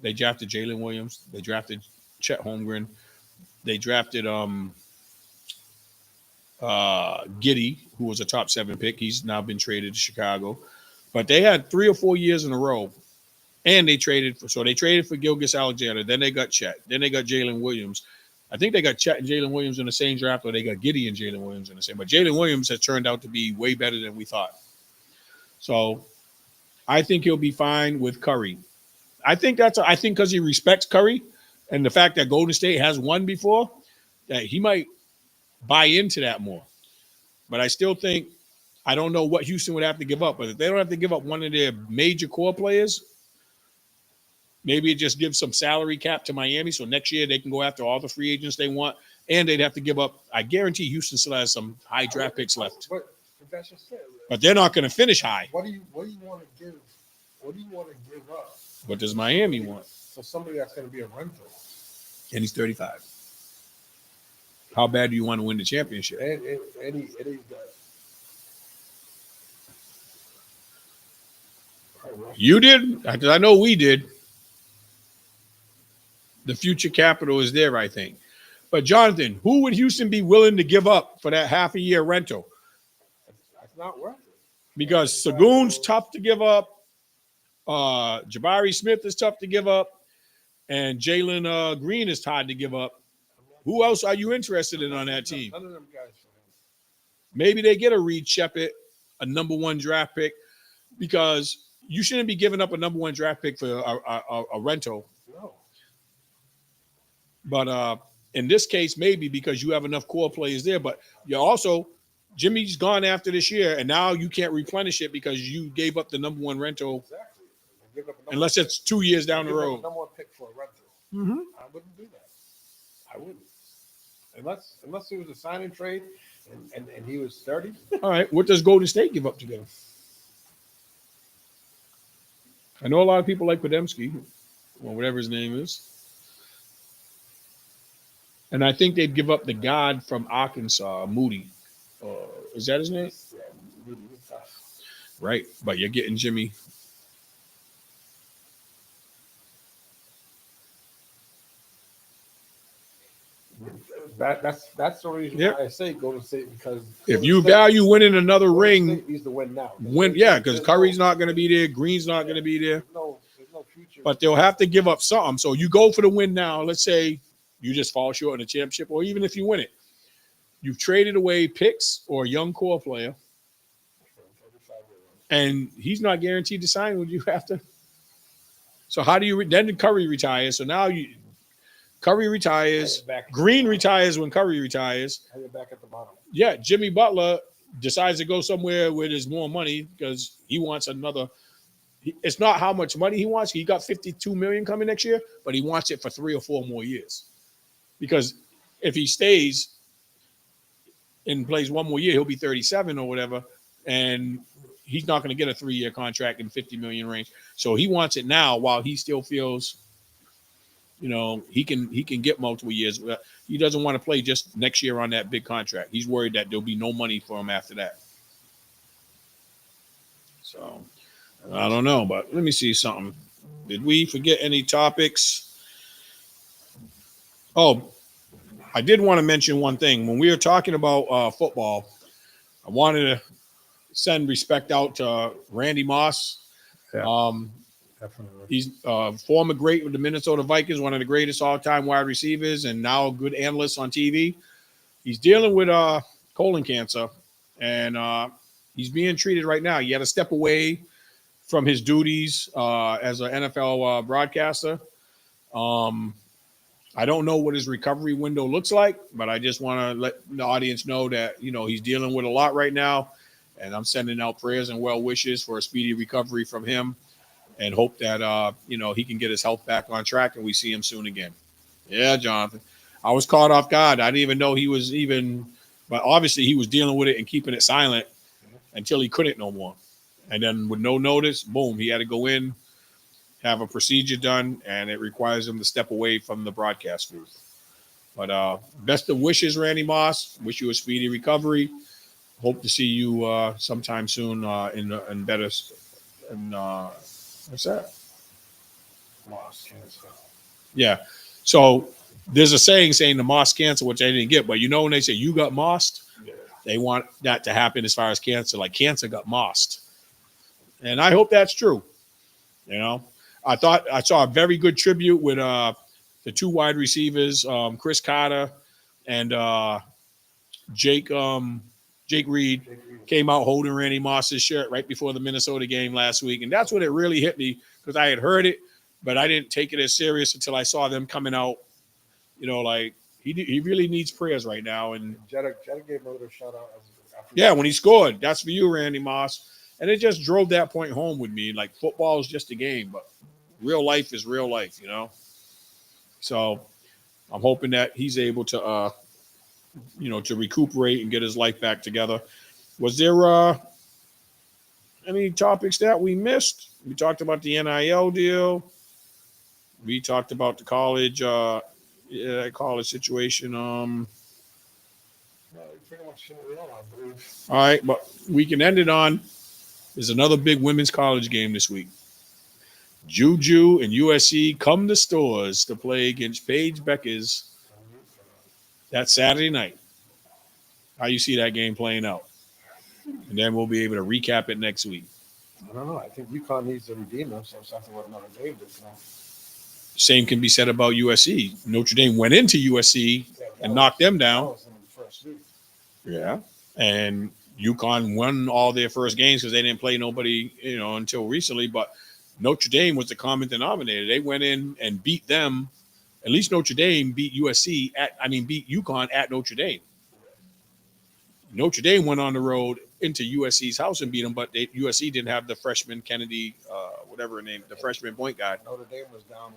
They drafted Jalen Williams. They drafted Chet Holmgren. They drafted Giddey, who was a top 7 pick. He's now been traded to Chicago. But they had 3 or 4 years in a row. And they traded for Gilgeous Alexander. Then they got Chet. Then they got Jalen Williams. I think they got Chet and Jalen Williams in the same draft, or they got Giddey and Jalen Williams in the same. But Jalen Williams has turned out to be way better than we thought. So I think he'll be fine with Curry. I think because he respects Curry and the fact that Golden State has won before, that he might buy into that more. But I still think, I don't know what Houston would have to give up. But if they don't have to give up one of their major core players, maybe it just gives some salary cap to Miami. So next year they can go after all the free agents they want. And they'd have to give up. I guarantee Houston still has some high draft picks left.
That's just it.
But they're not going to finish high.
What do you want to give? What do you want to give up?
What does Miami want?
So somebody that's going to be a rental.
And he's 35. How bad do you want to win the championship?
And he's got.
You did, because I know we did. The future capital is there, I think. But Jonathan, who would Houston be willing to give up for that half a year rental?
That's not worth it.
Because Sagoon's tough to give up. Jabari Smith is tough to give up. And Jalen Green is hard to give up. Who else are you interested in on that team?
None of them guys for him.
Maybe they get a Reed Shepard, a number 1 draft pick, because you shouldn't be giving up a number 1 draft pick for a rental.
No.
But in this case, maybe because you have enough core players there. But you also, Jimmy's gone after this year, and now you can't replenish it because you gave up the number 1 rental.
Exactly.
Unless it's 2 years down the road.
Number 1 pick for a rental.
Mm-hmm.
I wouldn't do that. I wouldn't. Unless it was a sign and trade and he was 30.
All right. What does Golden State give up to get him? I know a lot of people like Podemski, or whatever his name is. And I think they'd give up the guard from Arkansas, Moody. Is that his name?
Yeah,
Right. But you're getting Jimmy.
That's the reason why I say Golden State, because
if you value winning another ring,
State needs to win now.
Because Curry's not going to be there, Green's not going to be there.
There's no future.
But they'll have to give up something. So you go for the win now. Let's say you just fall short in the championship, or even if you win it, you've traded away picks or a young core player, and he's not guaranteed to sign with you after. So how do you then Curry retires? So now Curry retires. Green retires when Curry retires.
You're back at the bottom.
Yeah, Jimmy Butler decides to go somewhere where there's more money because he wants another. It's not how much money he wants. He got $52 million coming next year, but he wants it for 3 or 4 more years. Because if he stays and plays 1 more year, he'll be 37 or whatever, and he's not going to get a 3-year contract in $50 million range. So he wants it now while he still feels, he can get multiple years. He doesn't want to play just next year on that big contract. He's worried that there'll be no money for him after that. So I don't know, but let me see something. Did we forget any topics? Oh, I did want to mention one thing. When we were talking about football, I wanted to send respect out to Randy Moss.
Yeah, definitely.
He's former great with the Minnesota Vikings, one of the greatest all-time wide receivers, and now a good analyst on TV. He's dealing with colon cancer, and he's being treated right now. He had to step away from his duties as an NFL broadcaster. I don't know what his recovery window looks like, but I just want to let the audience know that, he's dealing with a lot right now, and I'm sending out prayers and well wishes for a speedy recovery from him, and hope that, he can get his health back on track and we see him soon again. Yeah, Jonathan. I was caught off guard. I didn't even know he was even But obviously he was dealing with it and keeping it silent until he couldn't no more. And then with no notice, boom, he had to go in, have a procedure done, and it requires him to step away from the broadcast booth. But best of wishes, Randy Moss. Wish you a speedy recovery. Hope to see you sometime soon in better. What's that?
Moss cancer.
Yeah. So there's a saying the moss cancer, which I didn't get, but when they say you got mossed,
Yeah.
they want that to happen as far as cancer, like cancer got mossed. And I hope that's true. I thought I saw a very good tribute with the two wide receivers, Chris Carter and Jake Reed came out holding Randy Moss's shirt right before the Minnesota game last week. And that's when it really hit me because I had heard it, but I didn't take it as serious until I saw them coming out. Like he really needs prayers right now. And
Jetta gave him a little shout out.
Yeah, when he scored, that's for you, Randy Moss. And it just drove that point home with me. Like football is just a game, but real life is real life, So I'm hoping that he's able to, to recuperate and get his life back together. Was there any topics that we missed? We talked about the NIL deal. We talked about the college situation.
No, pretty much it all, I believe.
All right, but we can end it on. There's another big women's college game this week. Juju and USC come to stores to play against Paige Beckers. That's Saturday night. How you see that game playing out? And then we'll be able to recap it next week.
I don't know. I think UConn needs to redeem themselves after what Notre Dame did now.
Same can be said about USC. Notre Dame went into USC and knocked them down.
That was in the first week.
Yeah. And UConn won all their first games because they didn't play nobody, until recently. But Notre Dame was the common denominator. They went in and beat them. At least Notre Dame beat beat UConn at Notre Dame. Notre Dame went on the road into USC's house and beat them, but USC didn't have the freshman Kennedy, whatever her name, the freshman point guard.
Notre Dame was down.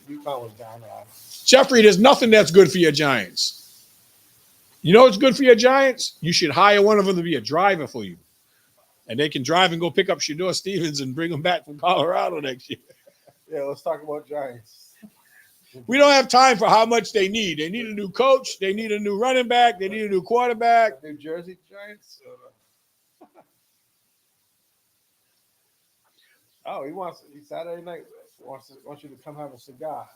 UConn was down.
Jeffrey, there's nothing that's good for your Giants. You know what's good for your Giants? You should hire one of them to be a driver for you. And they can drive and go pick up Shador Stevens and bring them back from Colorado next year.
Yeah, let's talk about Giants.
We don't have time for how much they need. They need a new coach. They need a new running back. They need a new quarterback.
New Jersey Giants. He Saturday night wants you to come have a cigar.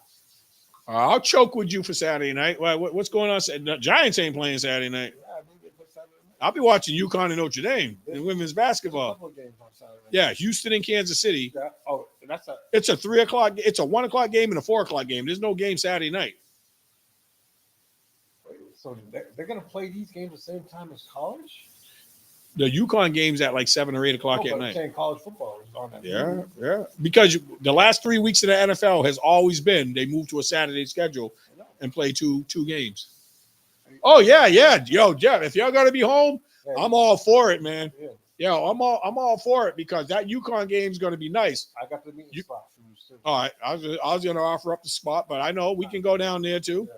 I'll choke with you for Saturday night. What's going on? The Giants ain't playing Saturday night.
Yeah, I think they put Saturday night.
I'll be watching UConn and Notre Dame in women's basketball.
A couple of games on Saturday night.
Yeah, Houston and Kansas City.
Yeah. Oh, that's a.
It's a 3 o'clock. It's a 1 o'clock game and a 4 o'clock game. There's no game Saturday night.
So they're going to play these games at the same time as college?
The UConn game's at like 7 or 8 o'clock
No,
at
but I'm
night.
saying college football is on that.
Yeah. Because the last 3 weeks of the NFL has always been they move to a Saturday schedule and play two games. Oh yeah. Yo, Jeff, if y'all got to be home,
Yeah.
I'm all for it, man.
Yeah.
Yo, I'm all for it because that UConn game is going to be nice.
I got the meeting spot for you too.
All right, I was going to offer up the spot, but I know we can go down there too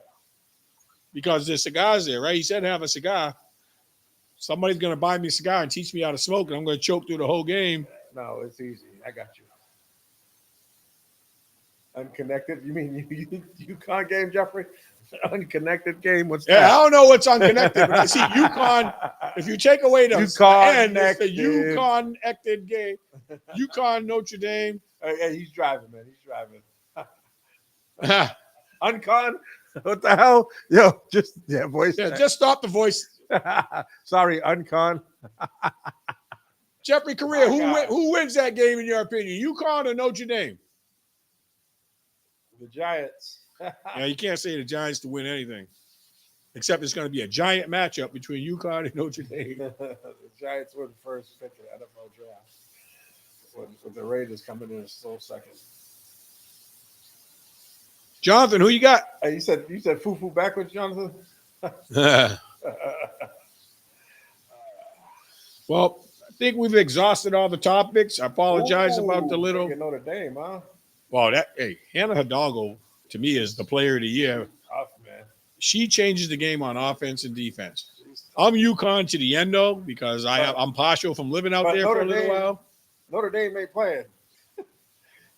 because there's cigars there, right? He said have a cigar. Somebody's going to buy me a cigar and teach me how to smoke, and I'm going to choke through the whole game.
No, it's easy. I got you. Unconnected? You mean UConn game, Jeffrey? Unconnected game? What's
Yeah,
that?
I don't know what's unconnected, but I see UConn. If you take away the end, it's the UConn-connected game. UConn, Notre Dame.
Yeah, he's driving, man. He's driving. Uncon? What the hell? Yo, voice.
Yeah, just stop the voice.
Sorry, Uncon.
Jeffrey Correa, who wins that game in your opinion? UConn or Notre Dame?
The Giants.
Yeah, you can't say the Giants to win anything, except it's going to be a giant matchup between UConn and Notre Dame.
The Giants were the first pick in the NFL draft, with the Raiders coming in a slow second.
Jonathan, who you got?
You said foo backwards, Jonathan.
Well, I think we've exhausted all the topics. I apologize about the little.
Notre Dame, huh?
Well, Hannah Hidalgo to me is the player of the year.
Tough, man.
she changes the game on offense and defense. I'm UConn to the end though because I'm partial from living out there for a little while.
Notre Dame ain't playing.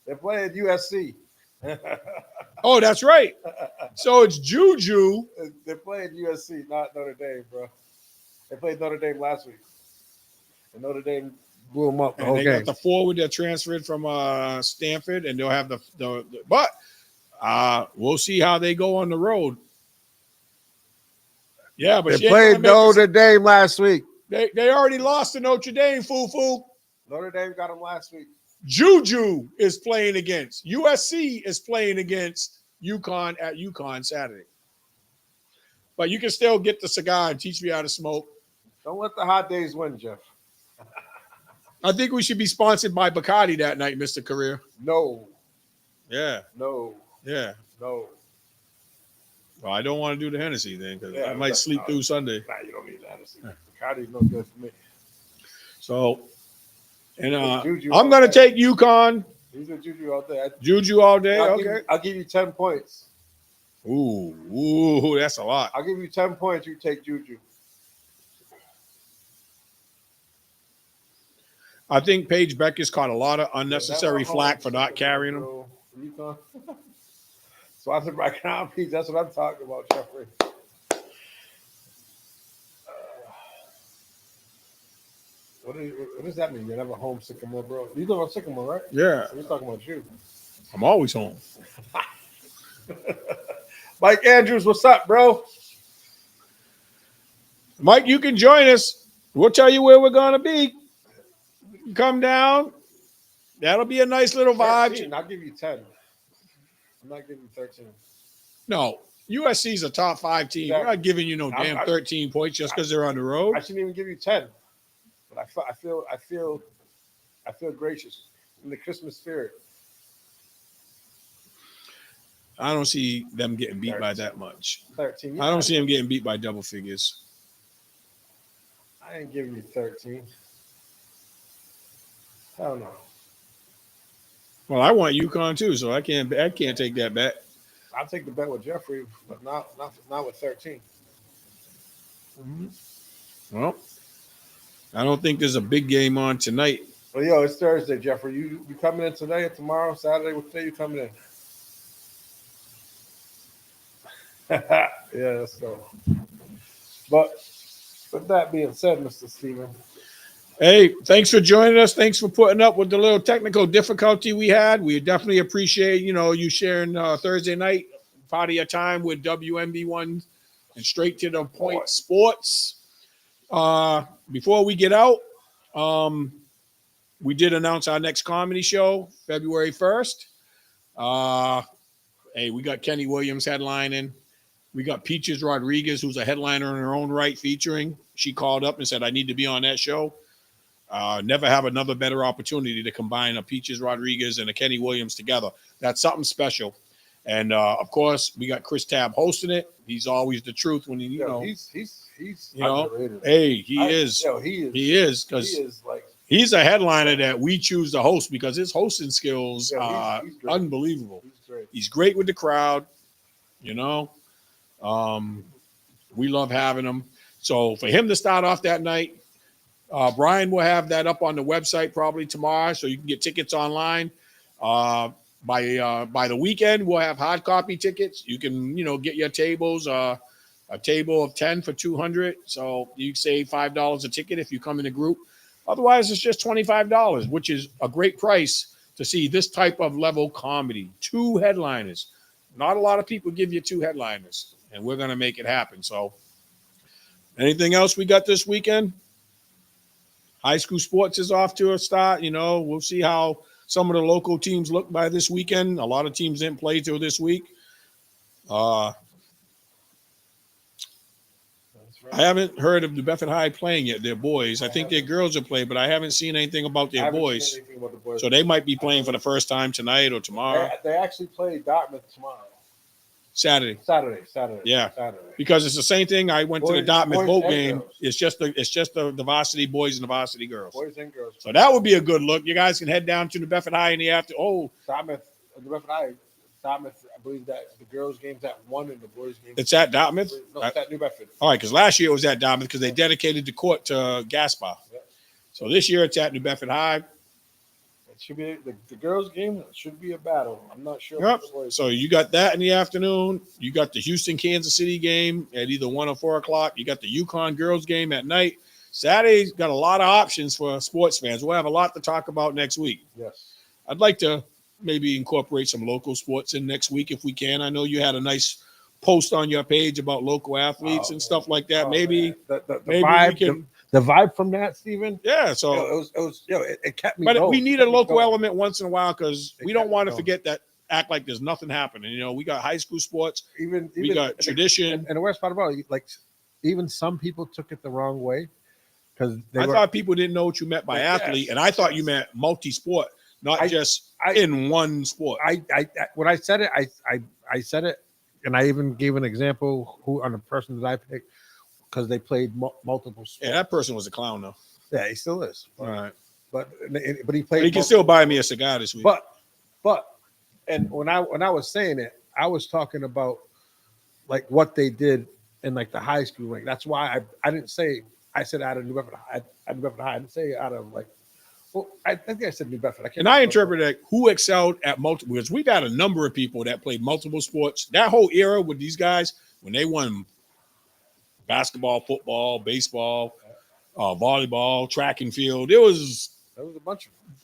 They're playing USC.
Oh, that's right. So it's Juju.
They're playing USC, not Notre Dame, bro. They played Notre Dame last week, and Notre Dame blew them up the whole
They
game.
got the forward that transferred from Stanford, and they'll have but we'll see how they go on the road. Yeah, but
they played Notre Dame last week.
They already lost to Notre Dame, foo.
Notre Dame got them last week.
Juju is playing against USC is playing against UConn at UConn Saturday. But you can still get the cigar and teach me how to smoke.
Don't let the hot days win, Jeff.
I think we should be sponsored by Bacardi that night, Mr. Career.
No.
Yeah.
No.
Yeah.
No.
Well, I don't want to do the Hennessy then because I might sleep through Sunday.
Nah, you don't need the Hennessy. Bacardi's no good for me.
So, and
Juju
I'm going to take UConn.
He's a Juju all day.
Juju all day. Okay.
I'll give you 10 points.
Ooh, that's a lot.
I'll give you 10 points. You take Juju.
I think Paige Becker's caught a lot of unnecessary flack for not carrying him.
So I said, right now, that's what I'm talking about, Jeffrey. What does that mean? You're never home Sycamore, bro. You live on Sycamore, right?
Yeah.
We're talking about you.
I'm always home.
Mike Andrews, what's up, bro?
Mike, you can join us. We'll tell you where we're going to be. Come down. That'll be a nice little vibe.
13. I'll give you 10. I'm not giving you 13.
No, USC's a top 5 team. We're not giving you no damn 13 points just because they're on the road.
I shouldn't even give you 10. But I feel gracious in the Christmas spirit.
I don't see them getting beat by that much.
13.
I don't see them getting beat by double figures.
I ain't giving you 13. Hell no.
Well, I want UConn too, so I can't take that bet.
I'll take the bet with Jeffrey, but not with 13.
Mm-hmm. Well, I don't think there's a big game on tonight.
Well, yo, it's Thursday, Jeffrey. You coming in today or tomorrow? Saturday? What day you coming in? Yeah, let's go. But with that being said, Mr. Steven.
Hey, thanks for joining us. Thanks for putting up with the little technical difficulty we had. We definitely appreciate, you sharing Thursday night part of your time with WMB1 and Straight to the Point Sports. Before we get out, we did announce our next comedy show, February 1st. Hey, we got Kenny Williams headlining. We got Peaches Rodriguez, who's a headliner in her own right, featuring. She called up and said, I need to be on that show. Never have another better opportunity to combine a Peaches Rodriguez and a Kenny Williams together. That's something special. And of course, we got Chris Tabb hosting it. He's always the truth when he's underrated. Hey, he is because he's a headliner that we choose to host because his hosting skills are unbelievable. He's great with the crowd. We love having him. So for him to start off that night, Brian will have that up on the website probably tomorrow, so you can get tickets online. By the weekend, we'll have hard copy tickets. You can, get your tables. A table of 10 for $200, so you save $5 a ticket if you come in a group. Otherwise, it's just $25, which is a great price to see this type of level comedy. 2 headliners. Not a lot of people give you 2 headliners, and we're gonna make it happen. So, anything else we got this weekend? High school sports is off to a start. We'll see how some of the local teams look by this weekend. A lot of teams didn't play till this week. I haven't heard of New Bedford High playing yet. Their boys. I think their girls are playing, but I haven't seen anything about their boys. So they might be playing for the first time tonight or tomorrow.
They actually play Dartmouth tomorrow.
Saturday. Yeah.
Saturday.
Because it's the same thing. I went to the Dartmouth boat game.
Girls.
It's just the varsity boys and the varsity girls.
Boys and girls.
So that would be a good look. You guys can head down to New Bedford High in the afternoon.
Dartmouth, New Bedford High, Dartmouth. I believe that the girls' game's at 1 and the boys' game.
It's at Dartmouth.
No, it's at New Bedford.
All right, because last year it was at Dartmouth because they dedicated the court to Gaspar.
Yeah.
So this year it's at New Bedford High.
It should be the girls' game. Should be a battle. I'm not sure.
Yep. So you got that in the afternoon. You got the Houston Kansas City game at either 1 or 4 o'clock. You got the Yukon girls game at night. Saturday's got a lot of options for sports fans. We'll have a lot to talk about next week.
Yes.
I'd like to maybe incorporate some local sports in next week if we can. I know you had a nice post on your page about local athletes and stuff like that. Maybe
the
maybe
vibe,
we can.
the vibe from that, Steven.
Yeah. So
it kept me.
but
going.
we need a
Kept me
local
going.
element once in a while because we don't
kept me
want to
going.
forget that. Act like there's nothing happening. You know, we got high school sports.
Even
We got tradition.
And the worst part about it, like even some people took it the wrong way because
I thought people didn't know what you meant by
Yes,
athlete, and I thought you meant multi-sport, not just in one sport.
When I said it, I said it, and I even gave an example on the person that I picked because they played multiple sports.
Yeah, that person was a clown though.
Yeah, he still is.
All right,
But he played.
but he can still buy me a cigar this week.
But and when I was saying it, I was talking about like what they did in like the high school rank. That's why I didn't say I said out of New Bedford High. New Bedford High. I didn't say out of like. Well, I think I said New Bedford.
And I interpret that who excelled at multiple, because we've had a number of people that played multiple sports. That whole era with these guys, when they won basketball, football, baseball, volleyball, track and field, there was
a bunch of them.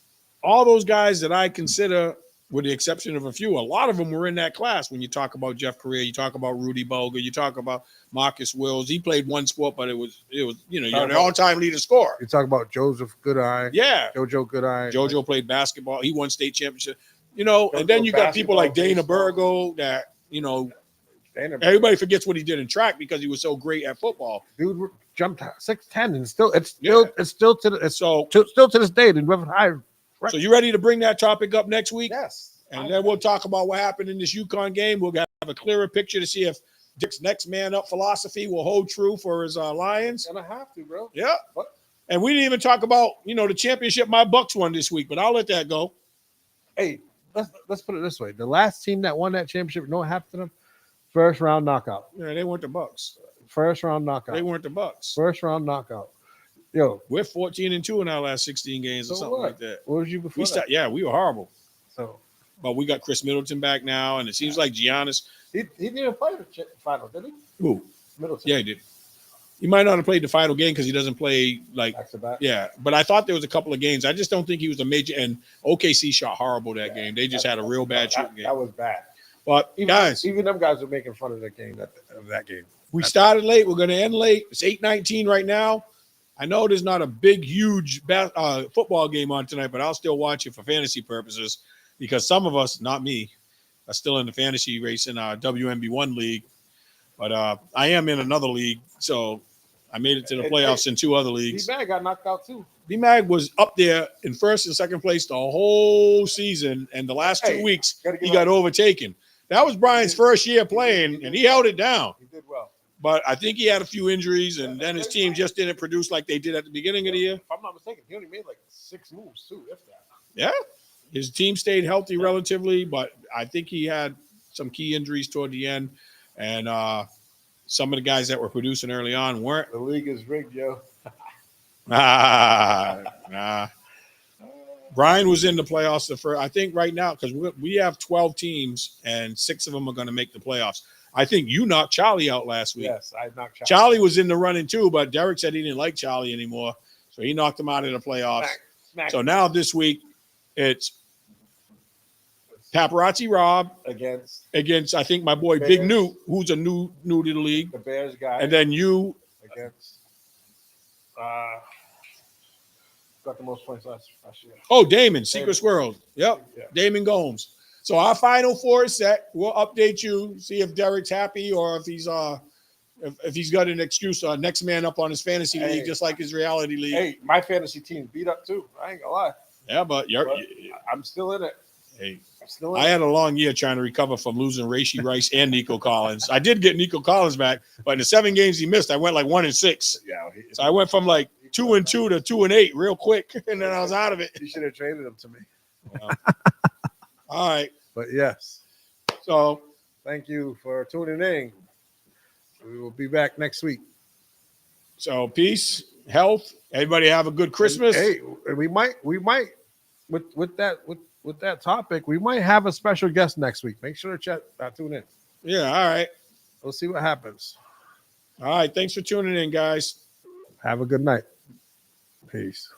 All those guys that I consider, with the exception of a few, a lot of them were in that class. When you talk about Jeff Correa, you talk about Rudy Boga, you talk about Marcus Wills. He played one sport, but it was you're the all-time leader scorer.
You talk about Joseph Goodeye.
Yeah.
JoJo Goodeye.
JoJo played basketball. He won state championship. And then you got people like Dana Burgo that, everybody forgets what he did in track because he was so great at football.
Dude jumped 6'10" and still to this day in Bedford High. Right.
So you ready to bring that topic up next week?
Yes.
And then we'll talk about what happened in this Yukon game. We'll have a clearer picture to see if Dick's next man up philosophy will hold true for his Lions.
Gonna have to, bro.
Yeah. And we didn't even talk about, the championship my Bucks won this week, but I'll let that go.
Hey, let's put it this way. The last team that won that championship, you know what happened to them? First round knockout.
Yeah, they weren't the Bucks.
First round knockout.
They weren't the Bucks.
First round knockout. Yo,
we're 14-2 in our last 16 games or something like that.
What was you before?
We were horrible.
So,
but we got Chris Middleton back now, and it seems like Giannis.
He didn't even play the final, did he?
Who?
Middleton.
Yeah, he did. He might not have played the final game because he doesn't play like
back-to-back.
Yeah. But I thought there was a couple of games. I just don't think he was a major. And OKC shot horrible that game. They just had a real bad shooting game.
That was bad.
But
even them guys were making fun of that game. That game.
We started late. We're going to end late. It's 8:19 right now. I know there's not a big, huge football game on tonight, but I'll still watch it for fantasy purposes because some of us, not me, are still in the fantasy race in our WNB1 league. But I am in another league, so I made it to the playoffs in 2 other leagues.
B-Mag got knocked out too.
B-Mag was up there in first and second place the whole season, and the last 2 weeks he got overtaken. That was Brian's first year playing, and he held it down.
He did well.
But I think he had a few injuries, and then his team just didn't produce like they did at the beginning of the year.
If I'm not mistaken, he only made like 6 moves too, if that.
Yeah. His team stayed healthy relatively, but I think he had some key injuries toward the end. And some of the guys that were producing early on weren't.
The league is rigged, yo.
Nah. Brian was in the playoffs I think right now, because we have 12 teams, and 6 of them are going to make the playoffs. I think you knocked Charlie out last week.
Yes, I knocked Charlie.
Charlie was in the running too, but Derek said he didn't like Charlie anymore, so he knocked him out of the playoffs. So now this week, it's Paparazzi Rob against I think my boy
Bears.
Big Newt, who's a new to the league,
the Bears guy,
and then you
against got the most points last year.
Oh, Damon, Secret Squirrels. Yep,
Yeah.
Damon Gomes. So our final 4 is set. We'll update you, see if Derek's happy or if he's if he's got an excuse. Next man up on his fantasy league, just like his reality league.
Hey, my fantasy team beat up too. I ain't gonna lie.
Yeah, but
I'm still in it.
Hey, I had a long year trying to recover from losing Raishi Rice and Nico Collins. I did get Nico Collins back, but in the 7 games he missed, I went like 1-6.
Yeah,
so I went from like 2-2 to 2-8 real quick, and then I was out of it.
You should have traded him to me.
All right.
But yes.
So
Thank you for tuning in. We will be back next week.
peace, health. Everybody have a good Christmas.
And, hey, we might with that topic, we might have a special guest next week. Make sure to tune in.
Yeah. All right.
We'll see what happens.
All right. Thanks for tuning in, guys.
Have a good night. Peace.